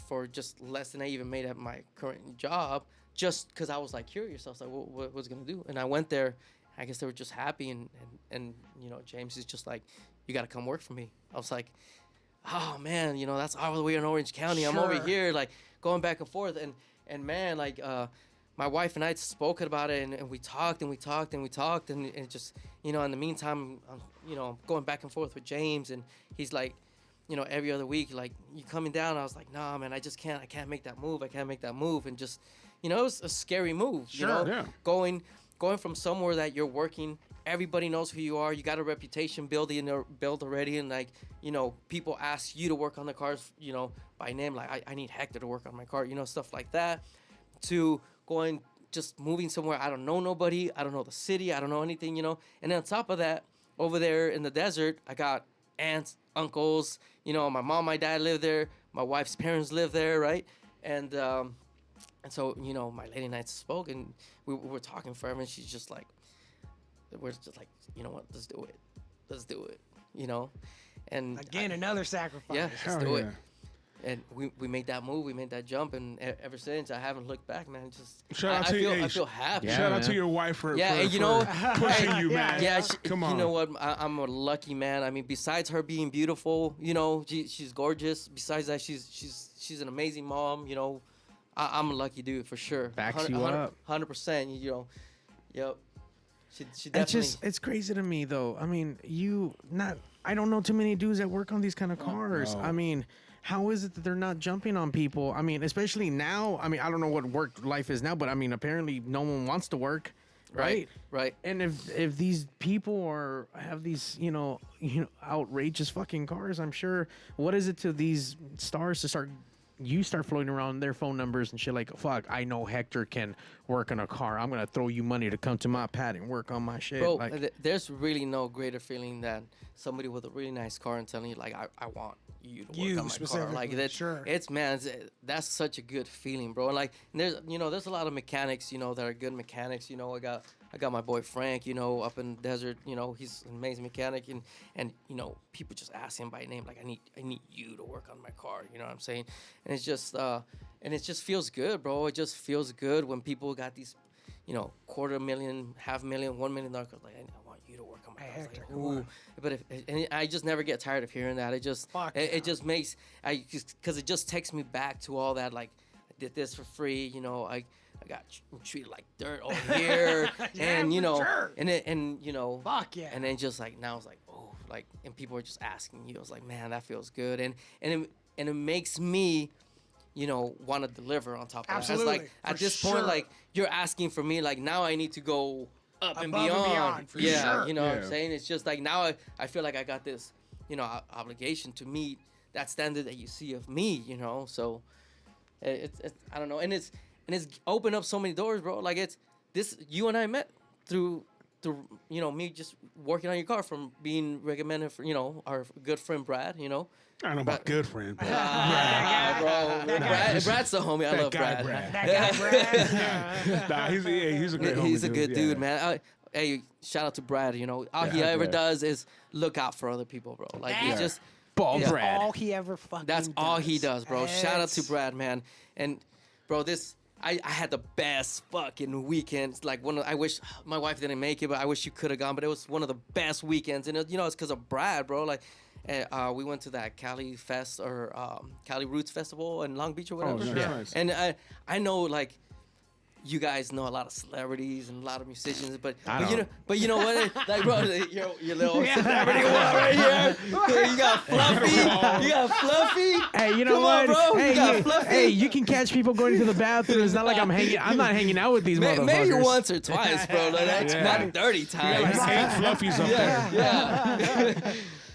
for just less than I even made at my current job, just because I was like curious. I was like, what was gonna do? And I went there. I guess they were just happy, and you know, James is just like, you gotta come work for me. I was like, oh man, you know, that's all the way in Orange County. I'm over Sure. here like going back and forth, and man, like my wife and I spoke about it, and we talked and just, you know, in the meantime, you know, going back and forth with James, and he's like, you know, every other week, like, you coming down? I was like, nah, man, I can't make that move. And just, you know, it was a scary move, you know, yeah. going from somewhere that you're working, everybody knows who you are, you got a reputation built already, and like, you know, people ask you to work on the cars, you know, by name, like, I need Hector to work on my car, you know, stuff like that, to just moving somewhere, I don't know nobody, I don't know the city, I don't know anything, you know, and then on top of that, over there in the desert, I got aunts, uncles, you know, my mom, my dad live there, my wife's parents live there, right? And so, you know, my lady and I spoke, and we were talking forever, and she's just like, we're just like, you know what, let's do it, you know? And Again, another sacrifice. yeah, let's Hell do yeah. it. And we made that move, we made that jump, and ever since I haven't looked back, man. Just I feel happy. Shout out to your wife for you know, pushing you, man. Yeah, come on. You know what? I'm a lucky man. I mean, besides her being beautiful, you know, she's gorgeous. Besides that, she's an amazing mom. You know, I'm a lucky dude for sure. Backs you up. 100%. You know, yep. She definitely. It's crazy to me though. I mean, I don't know too many dudes that work on these kind of cars. No. I mean, how is it that they're not jumping on people? I mean, especially now. I mean, I don't know what work life is now, but I mean, apparently no one wants to work, right? Right. And if these people have these outrageous fucking cars, I'm sure. What is it to these stars to start floating around their phone numbers and shit like, fuck, I know Hector can work on a car. I'm going to throw you money to come to my pad and work on my shit. Bro, like, there's really no greater feeling than somebody with a really nice car and telling you, like, I want you to work on my car. Like, that, sure. That's such a good feeling, bro. And like, there's a lot of mechanics, that are good mechanics. I got my boy Frank, up in the desert, he's an amazing mechanic, and people just ask him by name, like, I need you to work on my car, you know what I'm saying? And it's just and it just feels good, bro. It just feels good when people got these, $250,000, $500,000, $1 million cars, like, I want you to work on my car. Like, ooh. But and I just never get tired of hearing that. It just it just makes because it just takes me back to all that, like, I did this for free, I got treated like dirt over here, and sure. and Fuck yeah. and then just like now it's like, oh, like, and people are just asking you. I was like, man, that feels good, and it makes me, want to deliver on top of Absolutely. that. It's like at this point, like, you're asking for me, like, now I need to go up and beyond. For sure. You know what I'm saying? It's just like now I feel like I got this, obligation to meet that standard that you see of me, So it's I don't know, and it's opened up so many doors, bro. Like, it's this, you and I met through me just working on your car, from being recommended for our good friend Brad. I don't know about good friend, but bro. Brad's the homie. I love Brad. That guy Brad. Nah, he's a great homie. He's a good dude, man. Hey, shout out to Brad. All he ever does is look out for other people, bro. Like, he's just Brad. All he ever fucking That's does. all he does, bro. Shout out to Brad, man. And bro, I had the best fucking weekends. Like, I wish my wife didn't make it, but I wish you could have gone. But it was one of the best weekends, and it's because of Brad, bro. Like, we went to that Cali Fest or Cali Roots Festival in Long Beach or whatever. Oh, nice. And I know, like, you guys know a lot of celebrities and a lot of musicians, but you know what? Like, bro, your little celebrity one right here. You got Fluffy. Hey, you know Come what? on, bro. Hey, You got Fluffy. Hey, you can catch people going to the bathroom. It's not like I'm not hanging out with these motherfuckers. Maybe once or twice, bro. Like, that's not 30 times. Like 8 fluffies up there.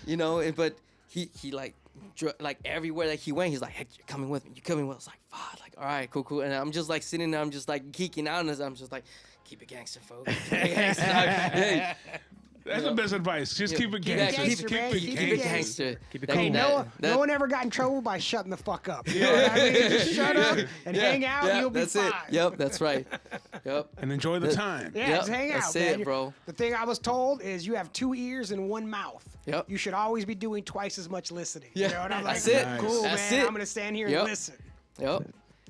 Yeah. But he like everywhere that he went, he's like, "Hey, you're coming with me. You're coming with." I was like, "Fuck!" Like, all right, cool. And I'm just like sitting there, I'm just like geeking out, and I'm just like, "Keep it gangster, folks." Hey, That's the best advice. Just keep it gangster. Keep it gangster. Keep it cool. No one ever got in trouble by shutting the fuck up. You know what I mean? Just shut up and hang out, and you'll be that's fine. it. Yep, that's right. Yep. And enjoy the time. Yeah, just hang out, that's man. it, bro. The thing I was told is you have 2 ears and 1 mouth. Yep. You should always be doing twice as much listening. Yeah. You know, and I'm like, That's it. cool, That's man. it. I'm gonna stand here and listen. Yep.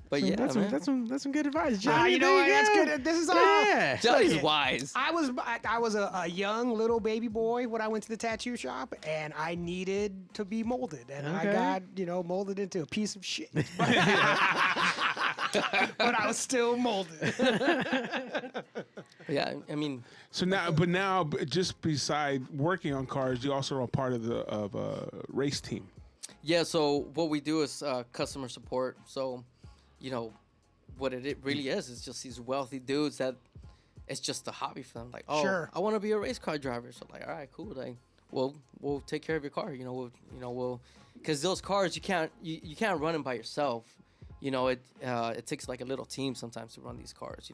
But yeah, that's man. some good advice, Johnny. You know what? That's good. This is all. Yeah. Johnny's wise. I was a young little baby boy when I went to the tattoo shop, and I needed to be molded, and I got molded into a piece of shit. But I was still molded. Yeah, I mean. So now, just beside working on cars, you also are a part of a race team. Yeah, so what we do is customer support. So, what it really is just these wealthy dudes that it's just a hobby for them. Like, oh, sure. I want to be a race car driver. So, like, all right, cool. Like, we'll take care of your car. We'll because those cars you can't run them by yourself. It takes like a little team sometimes to run these cars.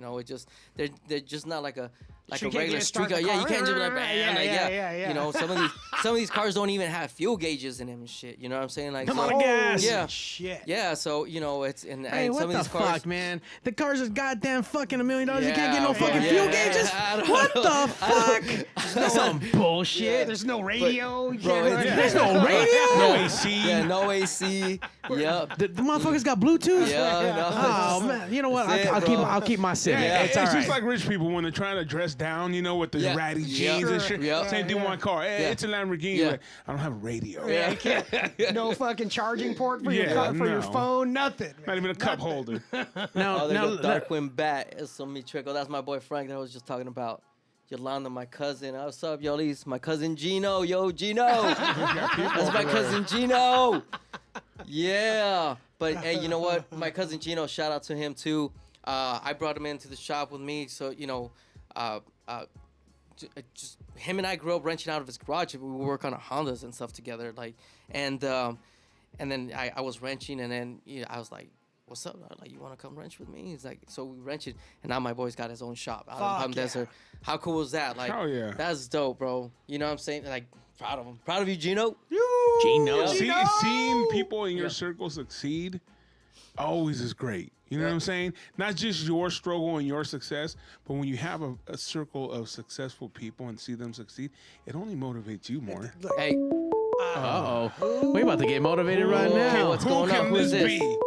They're just not like a like So a you can't regular get street start car. the Yeah, you car. can't just be like, Yeah, bam, yeah. You know, some of these cars don't even have fuel gauges in them and shit. You know what I'm saying? Like, Come so- on, gas. Yeah. Shit. Yeah, so you know it's and, Hey, and what some the of these cars. fuck, man? The cars is goddamn fucking $1 million. You can't get Yeah, no bro, fucking yeah. fuel gauges. I don't What know. the fuck? That's some bullshit. There's no radio. You Bro, can't run- it's- There's no radio. No AC. Yeah, no AC. Yep. The motherfuckers got Bluetooth. Yeah, no. Oh man, you know what? That's it, I'll bro. keep my Civic. Yeah, It's it's all right. just like rich people when they're trying to dress down, you know, with the Yeah. ratty Yeah. jeans and Sure. shit. Yeah. Same thing with my car. Hey, Yeah. it's a Lamborghini. Yeah. But I don't have a radio. Yeah, you can't. No fucking charging port for your Yeah, car, for your no. phone. Nothing. Not even a cup holder. now, Oh, now there's a Darkwing Bat. It's some me trickle. That's my boy Frank that I was just talking about. Yolanda, my cousin. What's up, Yolis? My cousin Gino. Yo, Gino. That's my cousin Gino. Yeah. But hey, you know what? My cousin Gino, shout out to him too. I brought him into the shop with me. So, you know, just him and I grew up wrenching out of his garage. We would work on our Hondas and stuff together. Like, and then I was wrenching, and then I was like, "What's up? Like, you want to come wrench with me?" He's like, so we wrenching, and now my boy's got his own shop out in Fuck Palm yeah. Desert. How cool was that? Like, Hell yeah. that's dope, bro. You know what I'm saying? Like, proud of him. Proud of you, Gino. Gino. Seeing people in your circle succeed always is great. You know what I'm saying? Not just your struggle and your success, but when you have a circle of successful people and see them succeed, it only motivates you more. Hey, Uh-oh. We about to get motivated right now. what's Who going can on? Who is this this? be?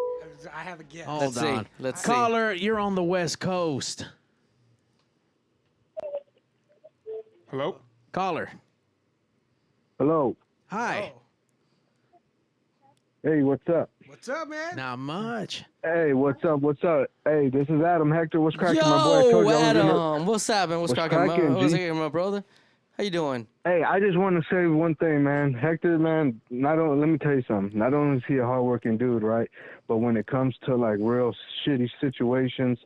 I have a guess. Hold Let's see. on. Let's see. Caller, you're on the West Coast. Hello? Caller. Hello. Hi. Oh. Hey, what's up? What's up, man? Not much. Hey, what's up? What's up? Hey, this is Adam. Hector, what's cracking, my boy? I told Yo, you I was in the- Adam. What's happening? What's cracking, cracking, What's G? cracking, my brother? How you doing? Hey, I just want to say one thing, man. Hector, man, let me tell you something. Not only is he a hardworking dude, right? But when it comes to, like, real shitty situations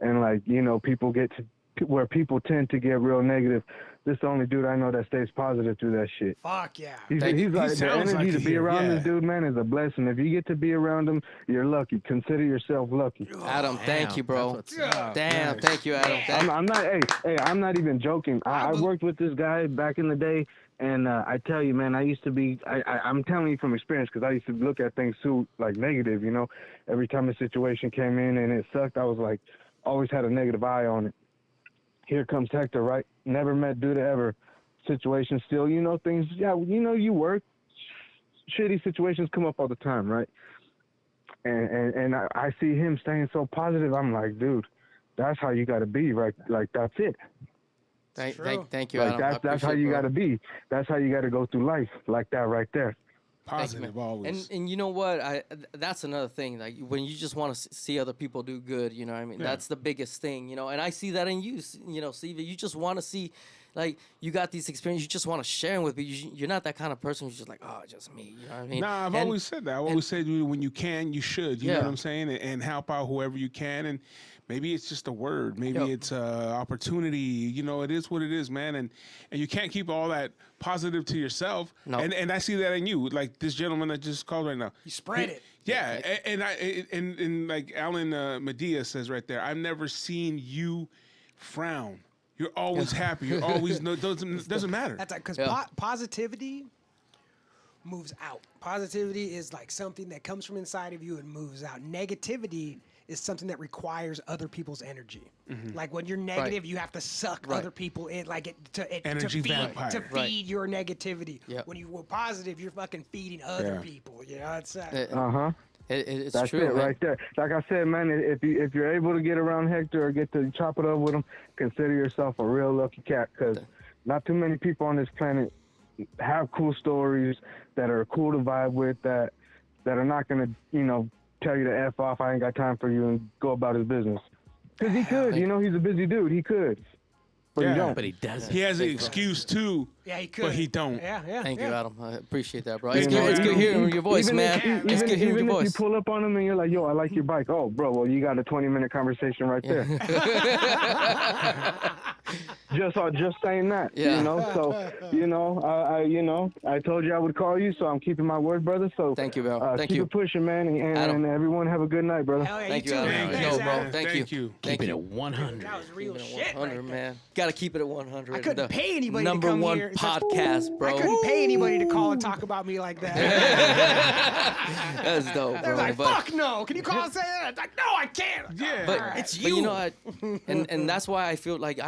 and, like, you know, people get to where people tend to get real negative, this is the only dude I know that stays positive through that shit. Fuck yeah. He's Thank you. like, He the sounds energy like to be he- around yeah. this dude, man, is a blessing. If you get to be around him, you're lucky. Consider yourself lucky. Adam, thank you, bro. That's what's up. Damn, thank you, Adam. Thank- I'm not. Hey, I'm not even joking. I worked with this guy back in the day, and I tell you, man, I used to be. I'm telling you from experience because I used to look at things too like negative. You know, every time a situation came in and it sucked, I was like, always had a negative eye on it. Here comes Hector, right? Never met dude ever. Situation still, you know, things. Yeah, you know, you work. Shitty situations come up all the time, right? And I see him staying so positive. I'm like, dude, that's how you got to be, right? Like that's it. Thank you, Like Adam. I that's how appreciate it, you bro. got to be. That's how you got to go through life, like that right there. Thank you, Positive man. always. And you know what? That's another thing. Like when you just want to see other people do good, you know what I mean? Yeah. That's the biggest thing, you know. And I see that in you, you know, Steve. You just want to see, like, you got these experiences. You just want to share them with people. You're not that kind of person who's just like, oh, just me. You know what I mean? Nah, I've And- always said that. I've always said when you can, you should. You know Yeah. what I'm saying? And help out whoever you can. And maybe it's just a word. Maybe Yep. it's opportunity. You know, it is what it is, man. And you can't keep all that positive to yourself. No. And I see that in you, like this gentleman that just called right now. You spread it. Yeah, and like Alan Medea says right there, I've never seen you frown. You're always happy. You're always doesn't matter. That's because Yeah. positivity moves out. Positivity is like something that comes from inside of you and moves out. Negativity is something that requires other people's energy. Like when you're negative, you have to suck Right. other people in, like Energy vampire. to feed Right. your negativity. Yep. When you were positive, you're fucking feeding other Yeah. people. You know, it's It's That's true, it man. right there. Like I said, man, if you're able to get around Hector or get to chop it up with him, consider yourself a real lucky cat. Because not too many people on this planet have cool stories that are cool to vibe with. That are not gonna, you know, tell you to F off, I ain't got time for you, and go about his business. Because he could, you know, he's a busy dude. He could, but Yeah. he don't. But he doesn't. He has an excuse too, yeah, he could. but he don't. Yeah. Thank you, Adam. I appreciate that, bro. Thank It's you, good, it's good Adam. hearing your voice, Even man. if- It's good hearing even your if you voice. pull up on him and you're like, yo, I like your bike. Oh, bro, well, you got a 20-minute conversation right there. just saying that. Yeah. You know, so I told you I would call you, so I'm keeping my word, brother. So Thank you, bro. Thank keep you. it pushing, man, and Adam. everyone have a good night, brother. Hell yeah, Thank you you, too, Adam. man. Thank Thanks, you, Adam. man. Thank Thank you. you. Thank Keep it you. at 100. That was real Keep it shit. at 100, right there. man. Gotta keep it at 100. I couldn't The pay anybody to number come one here. It's like, podcast, bro. I couldn't pay anybody to call and talk about me like that. That's dope, They're bro. like, But- fuck no. Can you call and say that? It's like, no, I can't. Yeah. But It's but you. you know, and that's why I feel like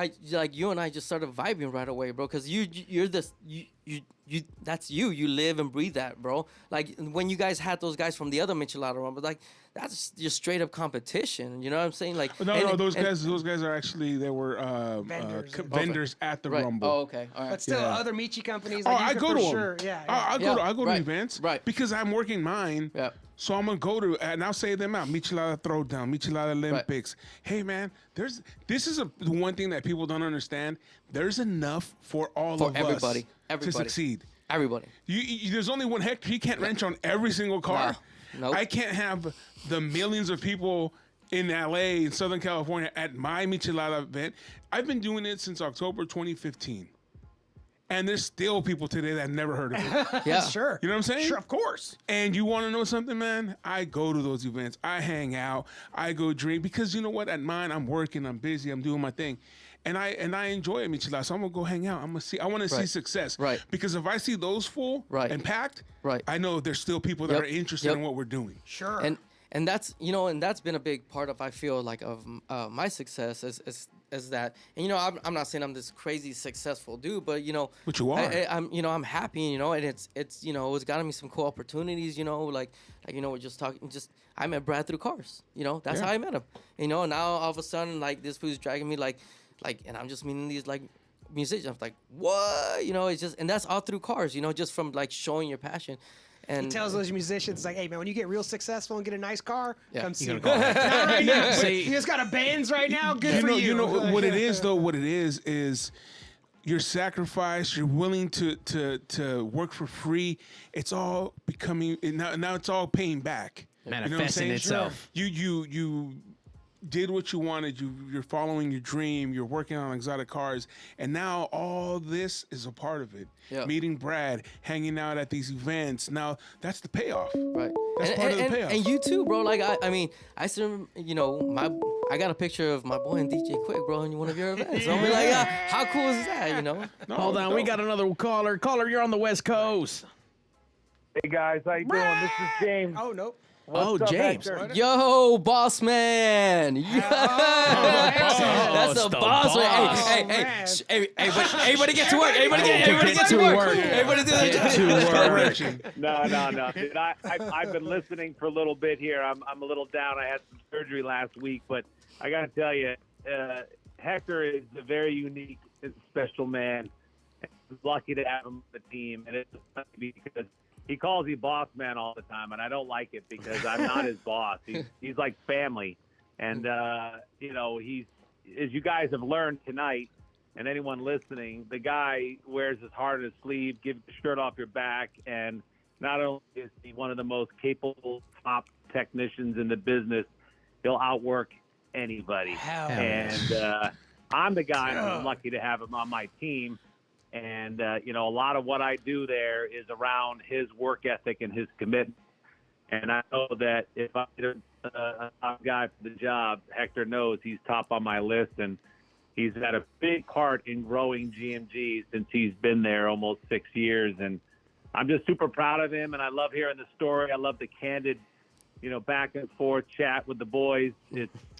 you and I just started vibing right away, bro. Because you're this you that's you. You live and breathe that, bro. Like when you guys had those guys from the other Michelada run, but like that's just straight up competition. You know what I'm saying? Like No, those guys are actually they were Vendors. vendors at the right. Rumble. Oh, okay. All right. But still, Yeah. other Michi companies. Oh, Like, you I could go for to them. sure. Yeah. I go to Right. events, Right. Because I'm working mine. Yeah. So I'm gonna go to and I'll say them out. Michelada Throwdown, Michelada Olympics. Hey man, this is the one thing that people don't understand. There's enough for all For of everybody. us Everybody. to succeed. Everybody. There's only one Hector. He can't wrench on every single car. No. Nope. I can't have the millions of people in LA, in Southern California, at my Michelada event. I've been doing it since October 2015. And there's still people today that never heard of it. Yeah. Sure. You know what I'm saying? Sure, of course. And you want to know something, man? I go to those events. I hang out. I go drink because you know what? At mine, I'm working. I'm busy. I'm doing my thing, and I enjoy it, Michelada. So I'm gonna go hang out. I'm gonna see. I want to see Right. success. Right. Because if I see those full Right. and packed, Right. I know there's still people that Yep. are interested Yep. in what we're doing. Sure. And that's and that's been a big part of I feel like of my success is that, and I'm not saying I'm this crazy successful dude, but But you are. I'm happy, and it's gotten me some cool opportunities, like we're just talking, I met Brad through cars, that's Yeah. how I met him, and now all of a sudden like this food's dragging me like and I'm just meeting these like musicians. I'm like, what, it's just, and that's all through cars, just from like showing your passion. And he tells those musicians, like, hey, man, when you get real successful and get a nice car, Yeah. come see You're me. gonna call Not right now. but See- you just got a Benz right now? Good for you. You know what it is though. What it is your sacrifice. You're willing to work for free. It's all becoming now. It's all paying back. You know what I'm Manifesting saying? itself. You did what you wanted. You're following your dream. You're working on exotic cars, and now all this is a part of it. Yeah. Meeting Brad, hanging out at these events. Now that's the payoff. Right. That's part of the payoff. And you too, bro. Like I mean, I still, I got a picture of my boy and DJ Quick, bro, in one of your events. So I'm like, how cool is that, No, Hold on, we got another caller. Caller, you're on the West Coast. Hey guys, how you doing? This is James. Oh, nope. Oh, What's up, James. Hector? Yo, boss man. Yeah. That's it's a the boss man. boss. Hey, man. everybody get to work. Everybody get to work. Everybody do their job. Direction. No. Dude, I've been listening for a little bit here. I'm a little down. I had some surgery last week, but I got to tell you, Hector is a very unique and special man. I'm lucky to have him on the team, and it's funny because he calls me boss man all the time, and I don't like it because I'm not his boss. He's like family, and he's, as you guys have learned tonight, and anyone listening, the guy wears his heart on his sleeve, gives the shirt off your back, and not only is he one of the most capable top technicians in the business, he'll outwork anybody. Hell And I'm the guy, and I'm lucky to have him on my team. And, a lot of what I do there is around his work ethic and his commitment. And I know that if I'm a top guy for the job, Hector knows he's top on my list. And he's had a big part in growing GMG since he's been there almost 6 years. And I'm just super proud of him. And I love hearing the story. I love the candid, back and forth chat with the boys.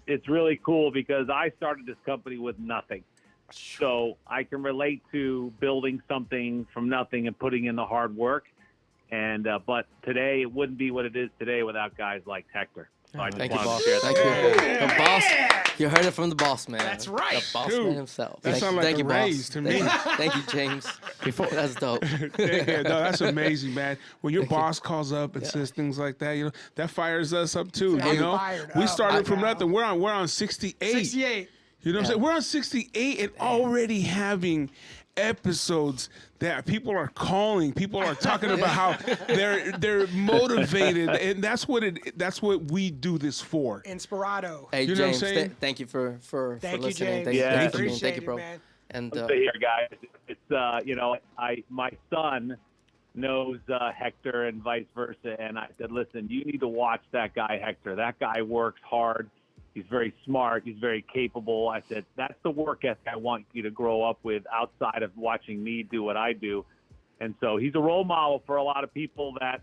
It's really cool because I started this company with nothing. So I can relate to building something from nothing and putting in the hard work. And but today it wouldn't be what it is today without guys like Hector. So I just Thank you, wanted boss. to share that. Thank you. The boss. You heard it from the boss man. That's right. The boss Dude, man himself. that sound like thank a you, raise boss. to me. Thank you, James. That's dope. Yeah, no, that's amazing, man. When your boss calls up and says things like that, that fires us up too. I'm fired We up started right from now. nothing. We're on 68. 68. You know what I'm saying? We're on 68 and already having episodes that people are calling. People are talking about how they're motivated, and that's what we do this for. Inspirado. Hey, You know what I'm James, saying? thank you for Thank you, listening. James. Thank you, Yeah. thank you for being- Appreciate thank you, it, bro. man. And here, guys. It's my son knows Hector and vice versa, and I said, listen, you need to watch that guy, Hector. That guy works hard. He's very smart. He's very capable. I said, that's the work ethic I want you to grow up with outside of watching me do what I do. And so he's a role model for a lot of people that,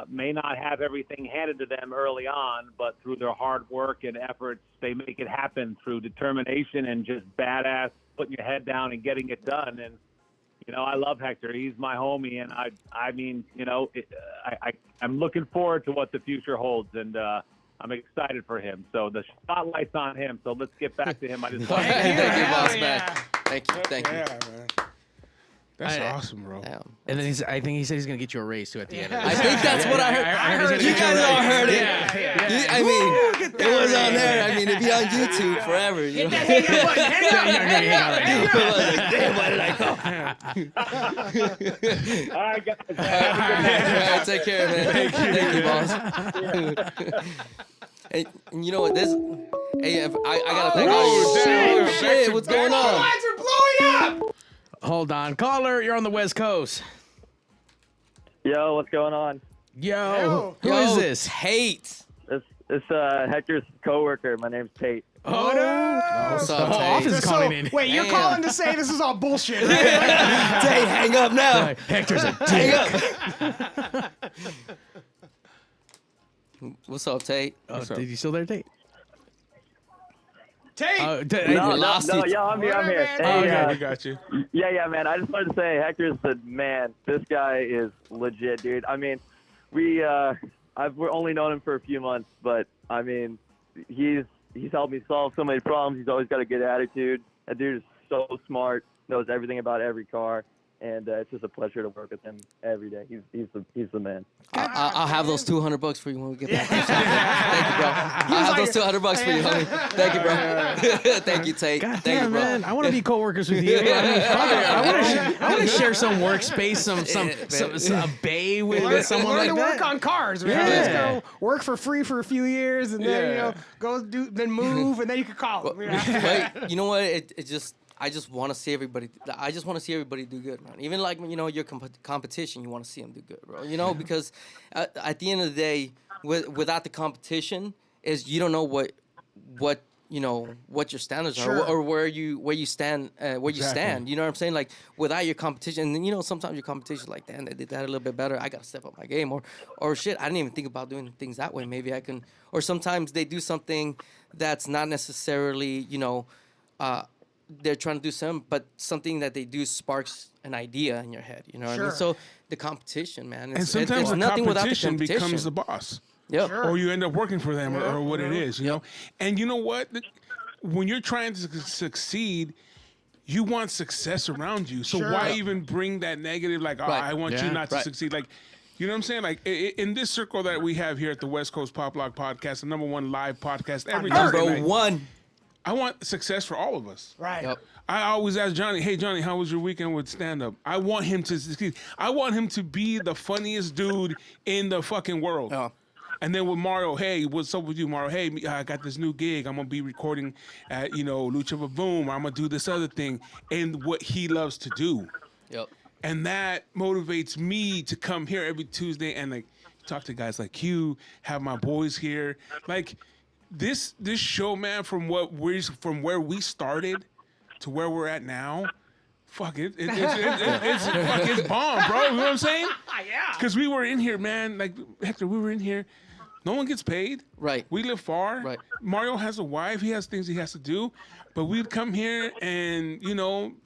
may not have everything handed to them early on, but through their hard work and efforts, they make it happen through determination and just badass putting your head down and getting it done. And, I love Hector. He's my homie. And I'm looking forward to what the future holds. And, I'm excited for him. So the spotlight's on him. So let's get back to him. I just thank you, boss man. Thank you. Yeah, man. That's awesome, bro. Yeah. And then I think he said he's gonna get you a raise too at the end. I think that's what I heard. I heard You guys all heard it. Yeah. I mean, it was on there. I mean, it'd be on YouTube forever. You know? Damn, why did I call? all right, guys. All right, take care, man. Thank you, boss. Hey, and you know what? Hey, I gotta thank all you. damn. Shit, what's going on? Lines are blowing up. Hold on, caller, you're on the West Coast. Yo, what's going on? Yo, who is this? Tate. It's Hector's coworker. My name's Tate. Oh, What's up, the Tate? office is calling in. Wait, you're Damn. calling to say this is all bullshit, right? Tate, hang up now. Hector's a Hang up. What's up, Tate? Oh, did you still there, Tate? Tate. No, lost no, it. yo, I'm here. I'm here. Whatever, Hey, Okay, we got you. yeah, man. I just wanted to say, Hector's the man. This guy is legit, dude. I mean, I've only known him for a few months, but I mean, he's helped me solve so many problems. He's always got a good attitude. That dude is so smart. Knows everything about every car. And it's just a pleasure to work with him every day. He's the man. I'll have those $200 for you when we get back. Thank you, bro. I'll have those $200 for you, homie. Thank you, bro. Thank you, Tate. God Thank damn, you, bro. man. I want to be co-workers with you. I mean, fuck it. I want to share some workspace, some a bay with someone Learn like to work that. on cars, man. Yeah. Just go work for free for a few years, and then then move, and then you can call them. Wait, you know what? I just want to see everybody. I just want to see everybody do good, man. Even like your competition, you want to see them do good, bro. Because at the end of the day, without the competition, you don't know what your standards are or where you stand. You stand. You know what I'm saying? Like without your competition, and then sometimes your competition, like, damn, they did that a little bit better. I gotta step up my game, or shit, I didn't even think about doing things that way. Maybe I can. Or sometimes they do something that's not necessarily they're trying to do something that they do sparks an idea in your head. You know what I mean? So the competition, man. And sometimes the nothing without the competition competition becomes the boss. Yep. Or you end up working for them or what it is, you know? And you know what? When you're trying to succeed, you want success around you. So why even bring that negative, like, I want you not to succeed? Like, you know what I'm saying? Like, in this circle that we have here at the West Coast Pop Lock Podcast, the #1 live podcast every Tuesday night, #1. I want success for all of us. Right. Yep. I always ask Johnny, hey, Johnny, how was your weekend with stand-up? I want him to succeed. I want him to be the funniest dude in the fucking world. Yeah. And then with Mario, hey, what's up with you, Mario? Hey, I got this new gig. I'm going to be recording at, Lucha Boom. I'm going to do this other thing. And what he loves to do. Yep. And that motivates me to come here every Tuesday and, like, talk to guys like you, have my boys here. Like, this show, man, from where we started to where we're at now, fuck it, it's bomb, bro. You know what I'm saying? Yeah. Because we were in here, man. Like Hector, we were in here. No one gets paid. Right. We live far. Right. Mario has a wife. He has things he has to do. But we'd come here and,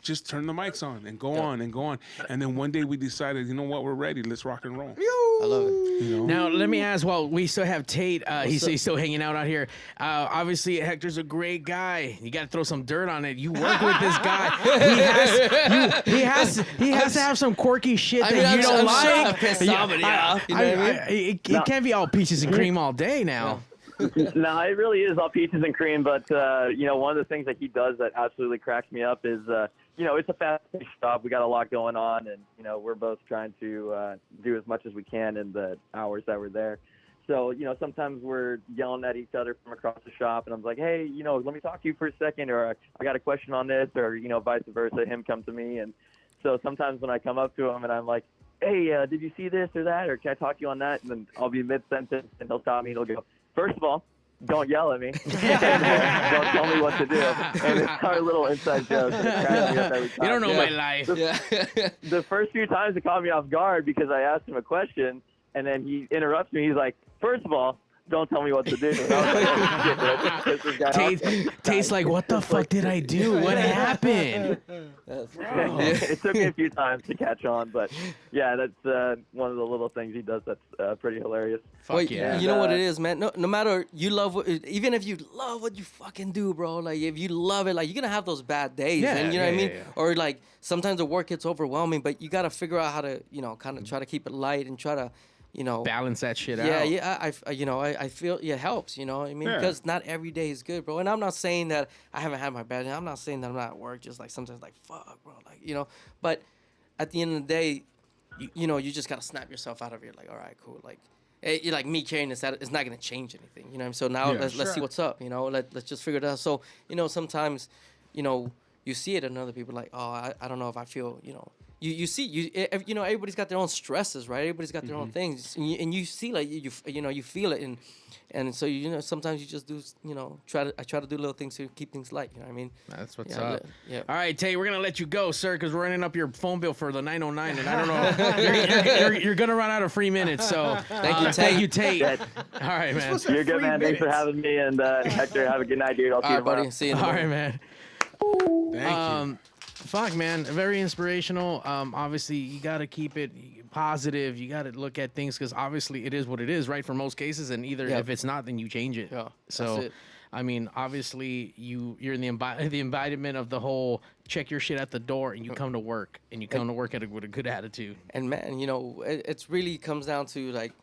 just turn the mics on and go on and go on. And then one day we decided, you know what, we're ready. Let's rock and roll. I love it. Now, let me ask, we still have Tate. He's still hanging out here. Obviously, Hector's a great guy. You got to throw some dirt on it. You work with this guy. He has to have some quirky shit that you don't like. Sure I pissed somebody off. You know what I mean? It can't be all peaches and cream all day now. No, it really is all peaches and cream. But one of the things that he does that absolutely cracks me up is, it's a fast-paced job. We got a lot going on, and we're both trying to do as much as we can in the hours that we're there. So, sometimes we're yelling at each other from across the shop, and I'm like, hey, let me talk to you for a second, or I got a question on this, or, vice versa, him come to me. And so sometimes when I come up to him and I'm like, hey, did you see this or that, or can I talk to you on that? And then I'll be mid-sentence, and he'll stop me, and he'll go, first of all, don't yell at me. Don't tell me what to do. And it's our little inside joke. And it cracks me up every time. You don't know my life. The first few times it caught me off guard because I asked him a question, and then he interrupts me. He's like, first of all, don't tell me what to do. And I was like, oh, shit, did I just piss this guy off? Tate's like, what the fuck did I do? What happened? It took me a few times to catch on, but yeah, that's one of the little things he does that's pretty hilarious. Wait, yeah. you know what it is, man? No matter you love even if you love what you fucking do, bro, like if you love it, like you're gonna have those bad days. Yeah, And you know what I mean? yeah. Or like sometimes the work gets overwhelming, but you gotta figure out how to, kind of try to keep it light and try to, Balance that shit yeah, out. yeah, I feel it helps, you know what I mean? Yeah. Because not every day is good, bro. And I'm not saying that I haven't had my bad day. I'm not saying that I'm not at work, just like sometimes like, fuck, bro, like, But at the end of the day, you just got to snap yourself out of it. Like, all right, cool. Like, you're like me carrying this out, it's not going to change anything, you know what I mean? So now let's see what's up, let's just figure it out. So, sometimes, you see it in other people like, oh, I don't know if I feel, You see, everybody's got their own stresses, right? Everybody's got their own things, and you see, like you feel it, and so sometimes you just do, I try to do little things to keep things light. You know what I mean? That's what's Yeah, up. yeah. All right, Tate, we're gonna let you go, sir, because we're running up your phone bill for the 909, and I don't know, you're gonna run out of free minutes. So thank you, Tate. All right, man. You're good, man. Thanks for having me, and Hector, have a good night, dude. I'll see you All right, tomorrow. buddy. See you in the All morning. right, man. Thank you. Fuck, man, very inspirational. Obviously, you got to keep it positive. You got to look at things because obviously it is what it is, right? For most cases, and either if it's not, then you change it. Yeah, So, that's it. I mean, obviously, you're in the embodiment of the whole check your shit at the door, and you come to work, and you come to work with a good attitude. And man, it's really comes down to like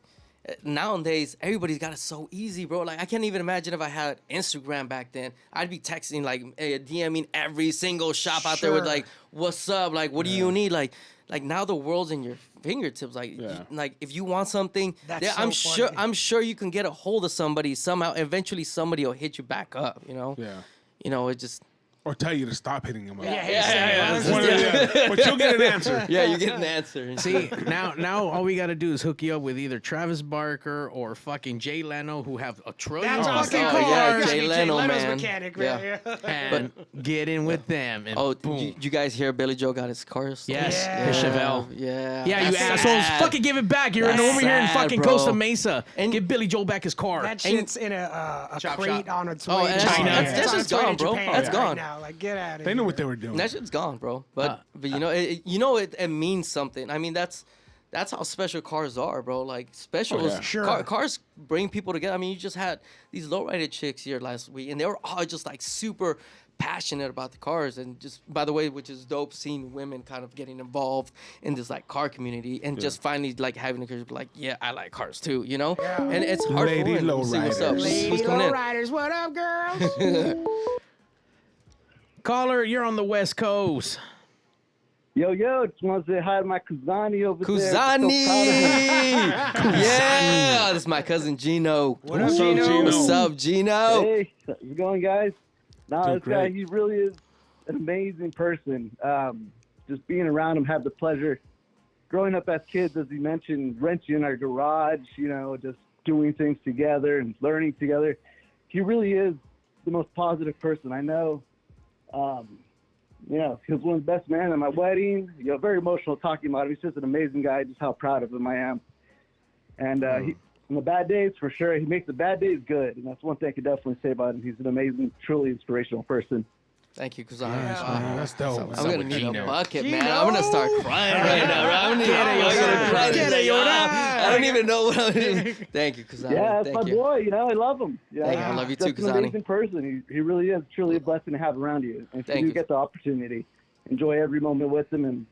nowadays everybody's got it so easy, bro. Like I can't even imagine if I had Instagram back then. I'd be texting like DMing every single shop out there with like, "What's up? Like, what do you need?" Like now the world's in your fingertips. Like, like if you want something, That's I'm so funny. I'm sure you can get a hold of somebody somehow. Eventually, somebody will hit you back up. Yeah. It just. Or tell you to stop hitting him up. Yeah. One or the other. But you'll get an answer. Yeah, you get an answer. See, now all we got to do is hook you up with either Travis Barker or fucking Jay Leno, who have a trillion That's cars, fucking oh, cool. yeah, Gotta Jay be Leno, Leno's man. mechanic, Yeah. man. and get in with them. And Oh, boom. did you guys hear Billy Joe got his car stolen? Yes, Yeah. his Chevelle. Yeah. Yeah, you That's assholes. sad. Fucking give it back. You're That's over here in sad, fucking bro. Costa Mesa. And- Give Billy Joe back his car. That shit's in a Chop crate shop. on its Oh, way and to that's- China. that's- It's that's on just its way to gone, bro. Japan That's right gone. now. Like, get out of They here. knew what they were doing. That shit's gone, bro. But it means something. I mean, that's how special cars are, bro. Like special yeah. Sure. cars bring people together. I mean, you just had these low-rated chicks here last week, and they were all just like super passionate about the cars. And just by the way, which is dope, seeing women kind of getting involved in this like car community and just finally like having the courage to be like, yeah, I like cars too, you know. Yeah. And it's hard Lady for women to see what's up. lowriders. Lady Who's coming in? lowriders, what up, girls? Caller, you're on the West Coast. Yo, just want to say hi to my Kuzani over there. Kuzani! So proud of him. Yeah, this is my cousin Gino. What up, Gino? What's up, Gino? Hey, how's it going, guys? Nah, Doing this guy, great. he really is an amazing person. Just being around him, have the pleasure. Growing up as kids, as he mentioned, renting in our garage, just doing things together and learning together. He really is the most positive person I know. He was one of the best men at my wedding. Very emotional talking about him. He's just an amazing guy, just how proud of him I am. And he, on the bad days, for sure, he makes the bad days good. And that's one thing I could definitely say about him. He's an amazing, truly inspirational person. Thank you, Kuzan. Nice, man. That's dope. I'm man. gonna need Gino? a bucket, man. I'm gonna start crying right now. I'm gonna cry. I don't even know what I'm doing. Thank you, Kuzan. Yeah, that's my Thank you. boy. I love him. Yeah, Thank you. I love you too, That's an Kuzani. amazing person. He really is truly a blessing to have around you. And if Thank you do you. get the opportunity, enjoy every moment with him. And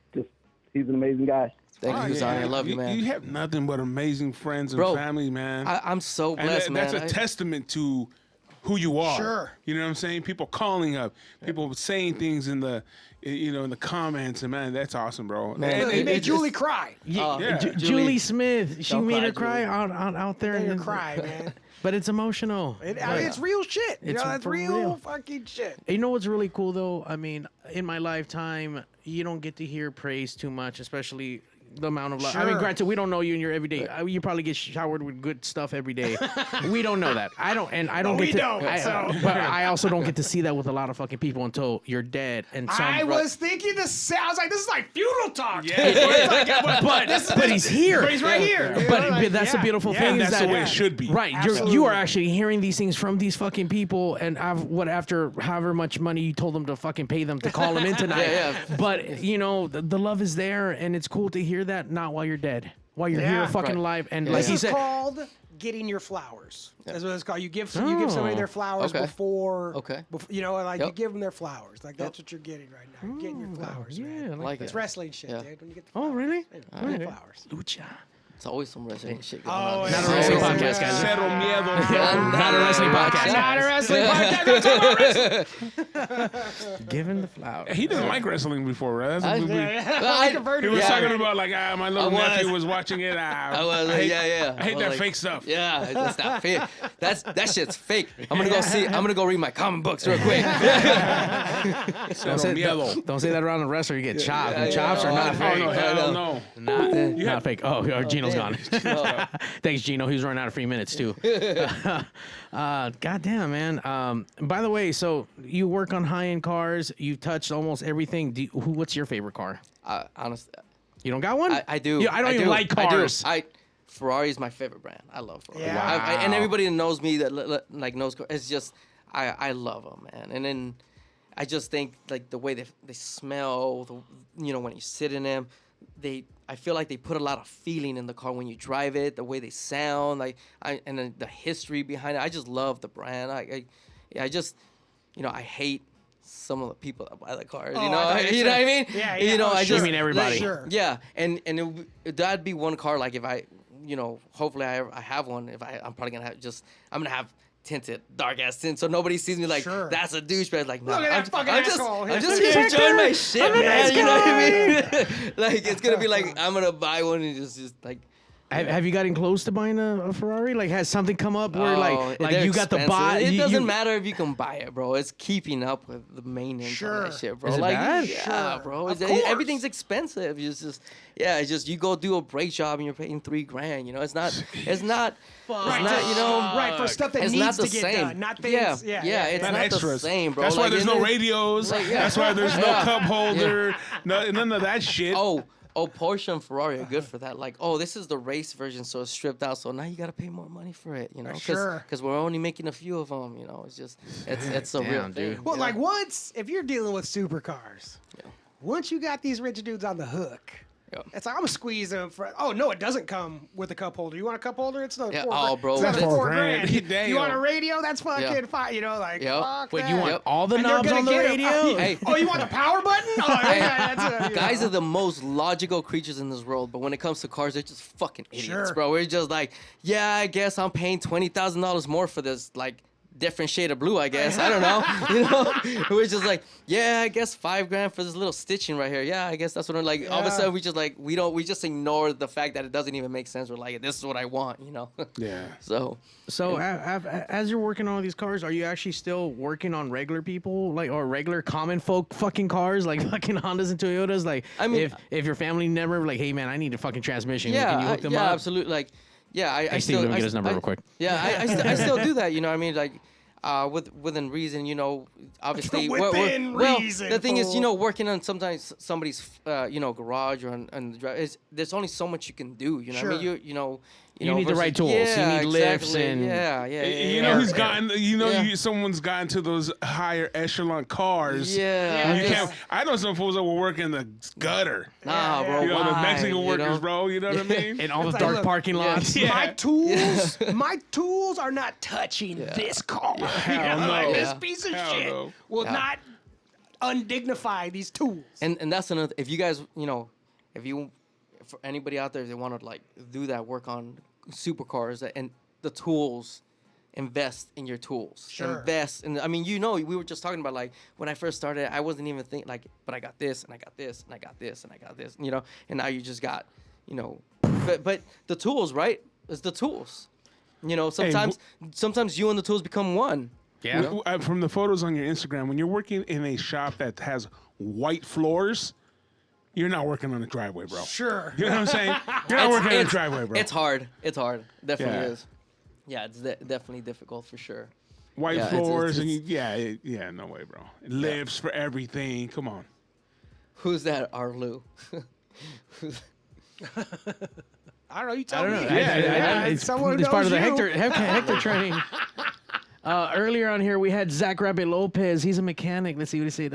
he's an amazing guy. Thank Oh, you, Kuzan. yeah. I love you, man. You have nothing but amazing friends and Bro, family, man. I'm so And blessed, man. that's a testament to who you are. Sure. You know what I'm saying? People calling up, people saying things in the in the comments, and man, that's awesome, bro. Man, He made it's Julie just- cry. Yeah. Julie Smith, she Don't made cry, her cry Julie. out there. Made her and- cry, man. But it's emotional. I mean, it's real shit. You It's know, that's for real real. fucking shit. You know what's really cool though? I mean, in my lifetime, you don't get to hear praise too much, especially the amount of love. I mean, Sure. granted, we don't know you in your everyday. You probably get showered with good stuff every day. We don't know that. I don't we get to. don't, But I also don't get to see that with a lot of fucking people until you're dead. And some, I was thinking the same. I was like, this is like funeral talk. but he's here. But he's right here. You know, But like, that's the yeah. beautiful Yeah, thing. that's is the that, way it should be. Right, you Absolutely. are actually hearing these things from these fucking people, and after however much money you told them to fucking pay them to call them in tonight. Yeah. But you know the love is there, and it's cool to hear that. Not while you're dead, while you're here Yeah. fucking Right. alive, and Yeah. like This he is said, called getting your flowers. That's what it's called. You give somebody their flowers Okay. before. Okay. You know, like you Yep. give them their flowers. Like that's what you're getting right now. You're getting your flowers, yeah, man. I like like It's it. wrestling shit, Yeah. dude. When you get the Oh, flowers. really? Yeah, Alright. flowers. Lucha. It's always some wrestling shit going Oh, on. yeah. Not a wrestling Oh, podcast, yeah. guys. Cero miedo. Not a wrestling podcast. Not a wrestling podcast. I'm talking about wrestling. Giving the flowers. He didn't like wrestling before, right? That's I- what we- Well, He was Yeah. talking about like my little I was. nephew was watching it. I was, I hate, yeah. I hate was that like, fake stuff. Yeah, it's not fake. That shit's fake. I'm gonna go read my comic books real quick. Cero miedo. Don't say that around the wrestler. You get chopped. yeah, And chops yeah. are not Oh fake. no, hell no. Not fake. Oh, Gino's gone. No. Thanks, Gino. He was running out of free minutes too. Goddamn, man. By the way, so you work on high-end cars. You've touched almost everything. What's your favorite car? Honestly, You don't got one? I do. Yeah, I don't even do. like cars. Ferrari is my favorite brand. I love Ferrari. Yeah. And everybody that knows me that like knows cars. It's just I love them, man. And then I just think like the way they smell, when you sit in them, I feel like they put a lot of feeling in the car when you drive it, the way they sound, and then the history behind it. I just love the brand. I just, I hate some of the people that buy the cars. Oh, You know, I thought you you know what I said- mean? Yeah, You yeah. know, Oh, I sure. just You mean everybody. Sure. Yeah, and that'd be one car. Like if I, hopefully I have one. I'm probably gonna I'm gonna have tinted, dark ass tint, so nobody sees me like Sure. that's a douchebag. Like, no, Look at that fucking asshole. I'm just here enjoying my shit, man. You know what I mean? Like it's gonna be like I'm gonna buy one and just like. Have you gotten close to buying a Ferrari? Like, has something come up where like they're you got the expensive. buy? It you- doesn't you- matter if you can buy it, bro. It's keeping up with the maintenance Sure. on that shit, bro. Is it like, bad? yeah, Sure. bro. Of course. Everything's expensive. It's just you go do a brake job and you're paying $3,000. You know, it's not. Right, not, you know, right, for stuff that it's needs not the to get same. done, not things. Yeah, Yeah, it's Not not the extras. same, bro. That's why Like, there's it no is- radios. Like, yeah. That's why there's no Yeah. cup holder. No, none of that shit. Oh, Porsche and Ferrari are good for that. Like, this is the race version, so it's stripped out. So now you got to pay more money for it, you know? Sure. Because we're only making a few of them, you know? It's just, it's a real Damn, thing. dude. Well, you know? like once, if you're dealing with supercars, once you got these rich dudes on the hook, Yeah. it's like I'm gonna squeeze them for. Oh no, it doesn't come with a cup holder. You want a cup holder? It's Yeah, $4 bro, It's another that's $4,000. $4,000. Damn. You want a radio? That's fucking Yeah. fine. You know, like Yep. fuck Wait, that. you want Yep. all the And they're knobs gonna on the get 'em. radio? Hey. Oh, you want the power button? Oh, yeah, that's a, Guys are the most logical creatures in this world, but when it comes to cars, they're just fucking idiots, Sure. bro. We're just like, yeah, I guess I'm paying $20,000 more for this, like, different shade of blue, I guess. I don't know. You know? We're just like, yeah, I guess $5,000 for this little stitching right here. Yeah, I guess that's what I'm like. All of a Yeah. sudden, we just ignore the fact that it doesn't even make sense. We're like, this is what I want, you know? Yeah. So, So as you're working on all these cars, are you actually still working on regular people, like, or regular common folk fucking cars, like fucking Hondas and Toyotas? Like, I mean- if your family never like, hey man, I need a fucking transmission. yeah, Can you hook them yeah, up? absolutely. Like, yeah, I Hey, Steve, still let me I get his st- number I- real quick. Yeah, I still do that. You know what I mean? Like, within reason, you know, obviously. Within well, reason, the thing is, you fool. know, working on sometimes somebody's, garage or on the drive, there's only so much you can do. You know what I mean? Sure. You need the right tools. You need lifts and- You know who's gotten. You know, Yeah. someone's gotten to those higher echelon cars. Yeah. You just- can't. I know some fools that will work in the gutter. Nah, bro. You know, the why, Mexican you workers, know? bro. You know what I mean? In all the It's like, dark look, parking lots. Yeah. My tools are not touching this car. Hell no. Like, this Yeah. piece of Hell shit no. will Yeah. not undignify these tools. And that's another. If you guys, for anybody out there, if they want to like do that work on supercars and the tools, invest in your tools. Sure. Invest in. I mean, you know, we were just talking about like when I first started, I wasn't even thinking like, but I got this and I got this and I got this and I got this, you know, and now you just got, you know, but the tools, right? It's the tools. You know, sometimes you and the tools become one. Yeah. From the photos on your Instagram, when you're working in a shop that has white floors, you're not working on a driveway, bro. Sure. You know what I'm saying? You're not working on a driveway, bro. It's hard. Definitely Yeah. is. Yeah, it's definitely difficult for sure. White Yeah, floors, it's- and no way, bro. Lifts for everything. Come on. Who's that, Arlu? I don't know. You tell I don't me. know. It's Someone it's part of the knows you. Hector training. Earlier on here, we had Zach Rabbit Lopez. He's a mechanic. Let's see what he said.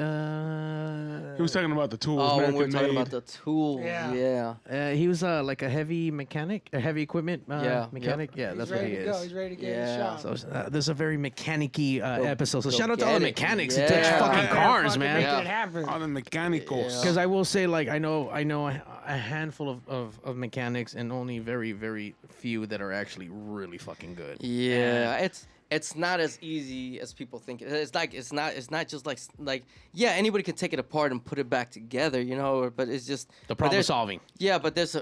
He was talking about the tools. Oh, when we were American talking made. about the tools. Yeah. Yeah. He was like a heavy mechanic, a heavy equipment Yeah, mechanic. Yeah, He's that's what ready he to go. is. He's ready to get Yeah. in the shop. So this is a very mechanic-y episode. So go shout out to all the get it. mechanics who touch Yeah. fucking Yeah, cars, fucking man. making Yeah. it happen. All the mechanicals. Yeah. Because I will say, like, I know a handful of mechanics, and only very, very few that are actually really fucking good. Yeah, it's not as easy as people think. It's not just like yeah, anybody can take it apart and put it back together, you know. But it's just The but problem there's- solving. Yeah, but there's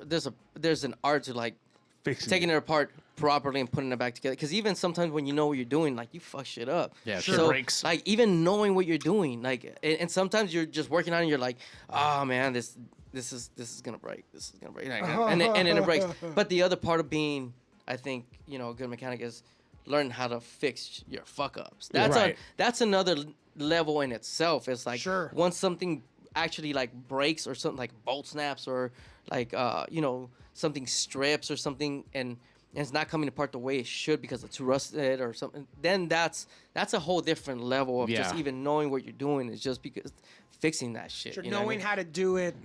an art to like Fixing taking it apart properly and putting it back together. Because even sometimes when you know what you're doing, like you fuck shit up. Yeah, shit so, breaks. Like even knowing what you're doing, like and sometimes you're just working on it, and you're like, oh man, this is gonna break. This is gonna break. And then it breaks. But the other part of being, I think, you know, a good mechanic is learn how to fix your fuck ups. Right. That's another level in itself. It's like Sure. once something actually like breaks or something like bolt snaps or like you know, something strips or something and it's not coming apart the way it should because it's rusted or something, then that's a whole different level of just Yeah. even knowing what you're doing. Is just because fixing that shit. Sure, You know what I knowing mean? how to do it,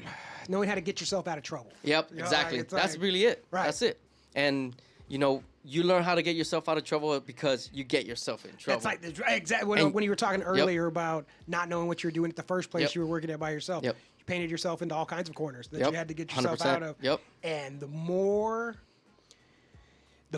knowing how to get yourself out of trouble. Yep, You know, exactly. like, it's That's like- really it. Right. That's it. And you know, you learn how to get yourself out of trouble because you get yourself in trouble. That's like exactly when, And- when you were talking earlier about not knowing what you were doing at the first place Yep. you were working at by yourself. Yep. You painted yourself into all kinds of corners that Yep. you had to get yourself 100%. out of. Yep. And the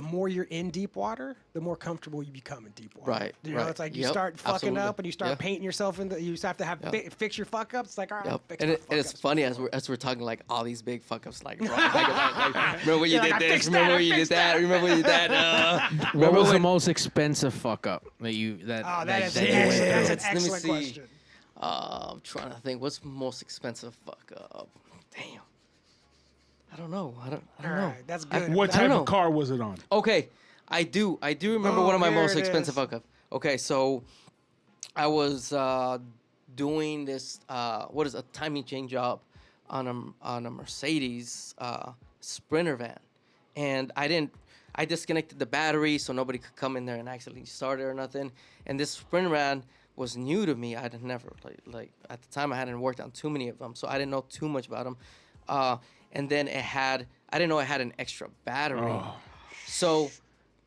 more you're in deep water, the more comfortable you become in deep water. Right, You know, right. it's like you Yep, start fucking absolutely. up and you start Yeah. painting yourself in you just have to have fix your fuck ups. It's like, all right, Yep. I'll fix And, my and it's fuck-ups funny before. as we're talking like all these big fuck ups, like, bro, remember when you You're did like, I this? fixed Remember that, when I you did fixed that? that. Remember when you did that? What Remember was the when? most expensive fuck up that you that? Oh, that, that's that you went an through? excellent Let me see. question. I'm trying to think. What's the most expensive fuck up? Damn. I don't know. I don't All know. right, that's I- good. What I don't type know. of car was it on? Okay, I do remember Oh, one of my here most it expensive is. fuck up. Okay, so I was doing this what is a timing chain job on a Mercedes Sprinter van, and I disconnected the battery so nobody could come in there and accidentally start it or nothing. And this Sprinter van was new to me. I had never like at the time I hadn't worked on too many of them, so I didn't know too much about them. And then I didn't know it had an extra battery. Oh. So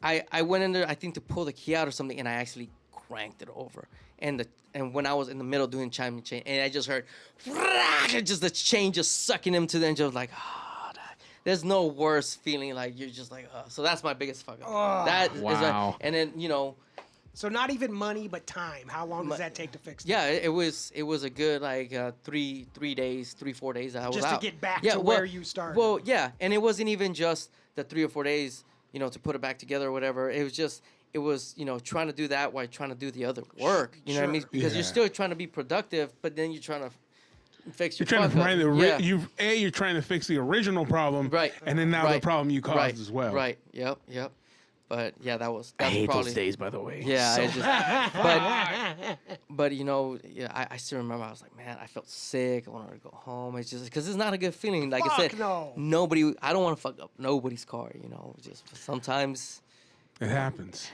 I went in there, I think, to pull the key out or something, and I actually cranked it over. And when I was in the middle doing chime chain, and I just heard, just the chain just sucking him to the engine. I was like, there's no worse feeling. Like you're just like, so that's my biggest fuck up. Oh. That is Wow. and then you know, So not even money, but time. How long does that take to fix? yeah, it was a good like 3 days, 4 days that I was Just to out. get back Yeah, to well- where you started. Well, yeah, and it wasn't even just the 3 or 4 days, you know, to put it back together or whatever. It was, you know, trying to do that while trying to do the other work. You know what I mean? Sure. Because Yeah. you're still trying to be productive, but then you're trying to fix You're your trying to fuck find up. the Yeah. you're trying to fix the original problem, Right. And then now the Right. problem you caused right. as well. Right. Yep. But yeah, that's I hate probably those days, by the way. Yeah, I but you know, yeah, I still remember I was like, man, I felt sick. I wanted to go home. It's just because it's not a good feeling. Like I Fuck said, no. I don't want to fuck up nobody's car. You know, just sometimes. It happens.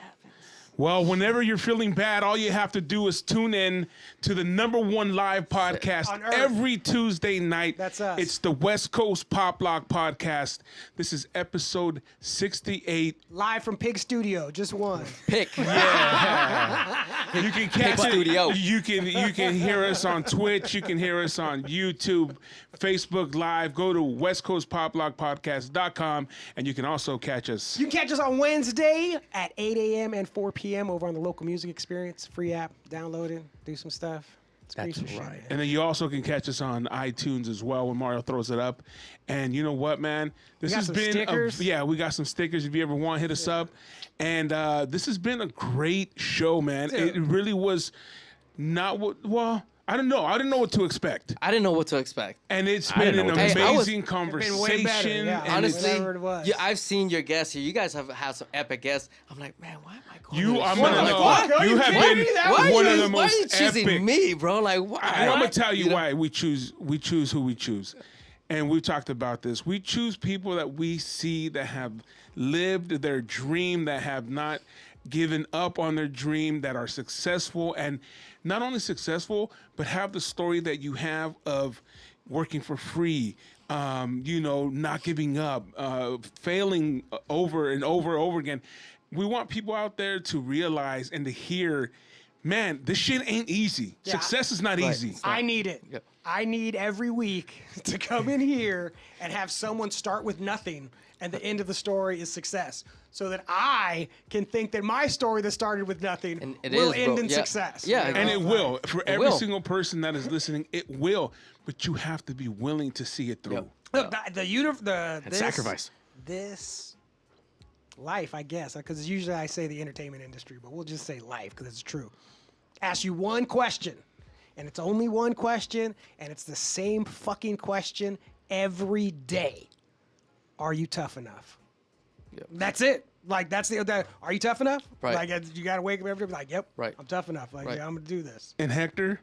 Well, whenever you're feeling bad, all you have to do is tune in to the #1 live podcast On Earth. every Tuesday night. That's us. It's the West Coast Pop Lock Podcast. This is episode 68. Live from Pig Studio, just one. Pick. You can catch it. Studio. You can hear us on Twitch. You can hear us on YouTube, Facebook Live. Go to westcoastpoplockpodcast.com, and you can also catch us. You can catch us on Wednesday at 8 a.m. and 4 p.m. p.m. over on the Local Music Experience. Free app. Download it. Do some stuff. That's Some shit, right. man. And then you also can catch us on iTunes as well when Mario throws it up. And you know what, man? This got has some been stickers. we got some stickers. If you ever want, hit us up. And this has been a great show, man. Dude. It really was not what. Well, I don't know. I didn't know what to expect. I didn't know what to expect. And it's I been didn't an know what to expect. amazing It's been conversation. way better, yeah. and Honestly, Whatever it was. yeah, I've seen your guests here. You guys have some epic guests. I'm like, man, why am I going? you, to I'm this gonna show? know. Like, Are You you have kidding been me? That one was- of the why are you most choosing epic. me, bro? Like, why? And I'm gonna tell you know? why we choose who we choose. And we've talked about this. We choose people that we see that have lived their dream, that have not given up on their dream, that are successful, and not only successful, but have the story that you have of working for free, not giving up, failing over and over and over again. We want people out there to realize and to hear, man, this shit ain't easy. Yeah. Success is not easy. I need it. Yep. I need every week to come in here and have someone start with nothing and the end of the story is success. So that I can think that my story that started with nothing And it will is, end bro. in Yeah. success. Yeah, And it will. For every will. single person that is listening, it will. But you have to be willing to see it through. Yep. Look, this sacrifice. This life, I guess, because usually I say the entertainment industry, but we'll just say life because it's true. Ask you one question, and it's only one question, and it's the same fucking question every day. Are you tough enough? Yep. That's it. Like, that's the are you tough enough? Right. Like, you got to wake up every day like, yep, Right. I'm tough enough. Like, Right. yeah, I'm going to do this. And Hector,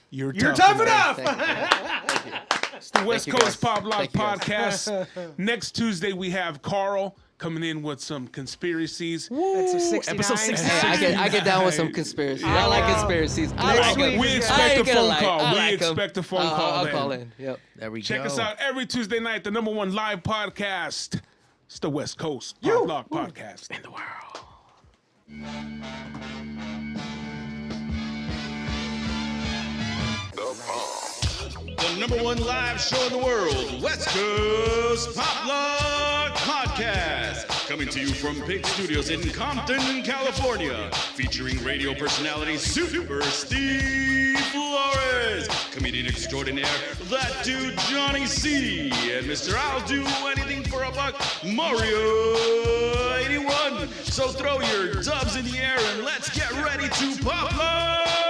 you're Tough enough! Thank you. It's the West you, Coast guys. Pop Lock Thank you, guys. Podcast. Next Tuesday, we have Carl coming in with some conspiracies. That's a 69. Episode 69. Hey, I get down with some conspiracies. I like conspiracies. I Next like week, them. We I expect ain't a gonna phone lie. call. I We like 'em. expect a phone call. I'll then. call in. Yep. There we Check go. us out every Tuesday night, the #1 live podcast. It's the West Coast Pop Lock Podcast. In the world. The #1 live show in the world, West Coast Pop Lock Podcast. Coming to you from Pig Studios in Compton, California. Featuring radio personality Super Steve Flores. Comedian extraordinaire, that dude Johnny C. And Mr. I'll Do Anything for a Buck, Mario 81. So throw your dubs in the air and let's get ready to pop lock.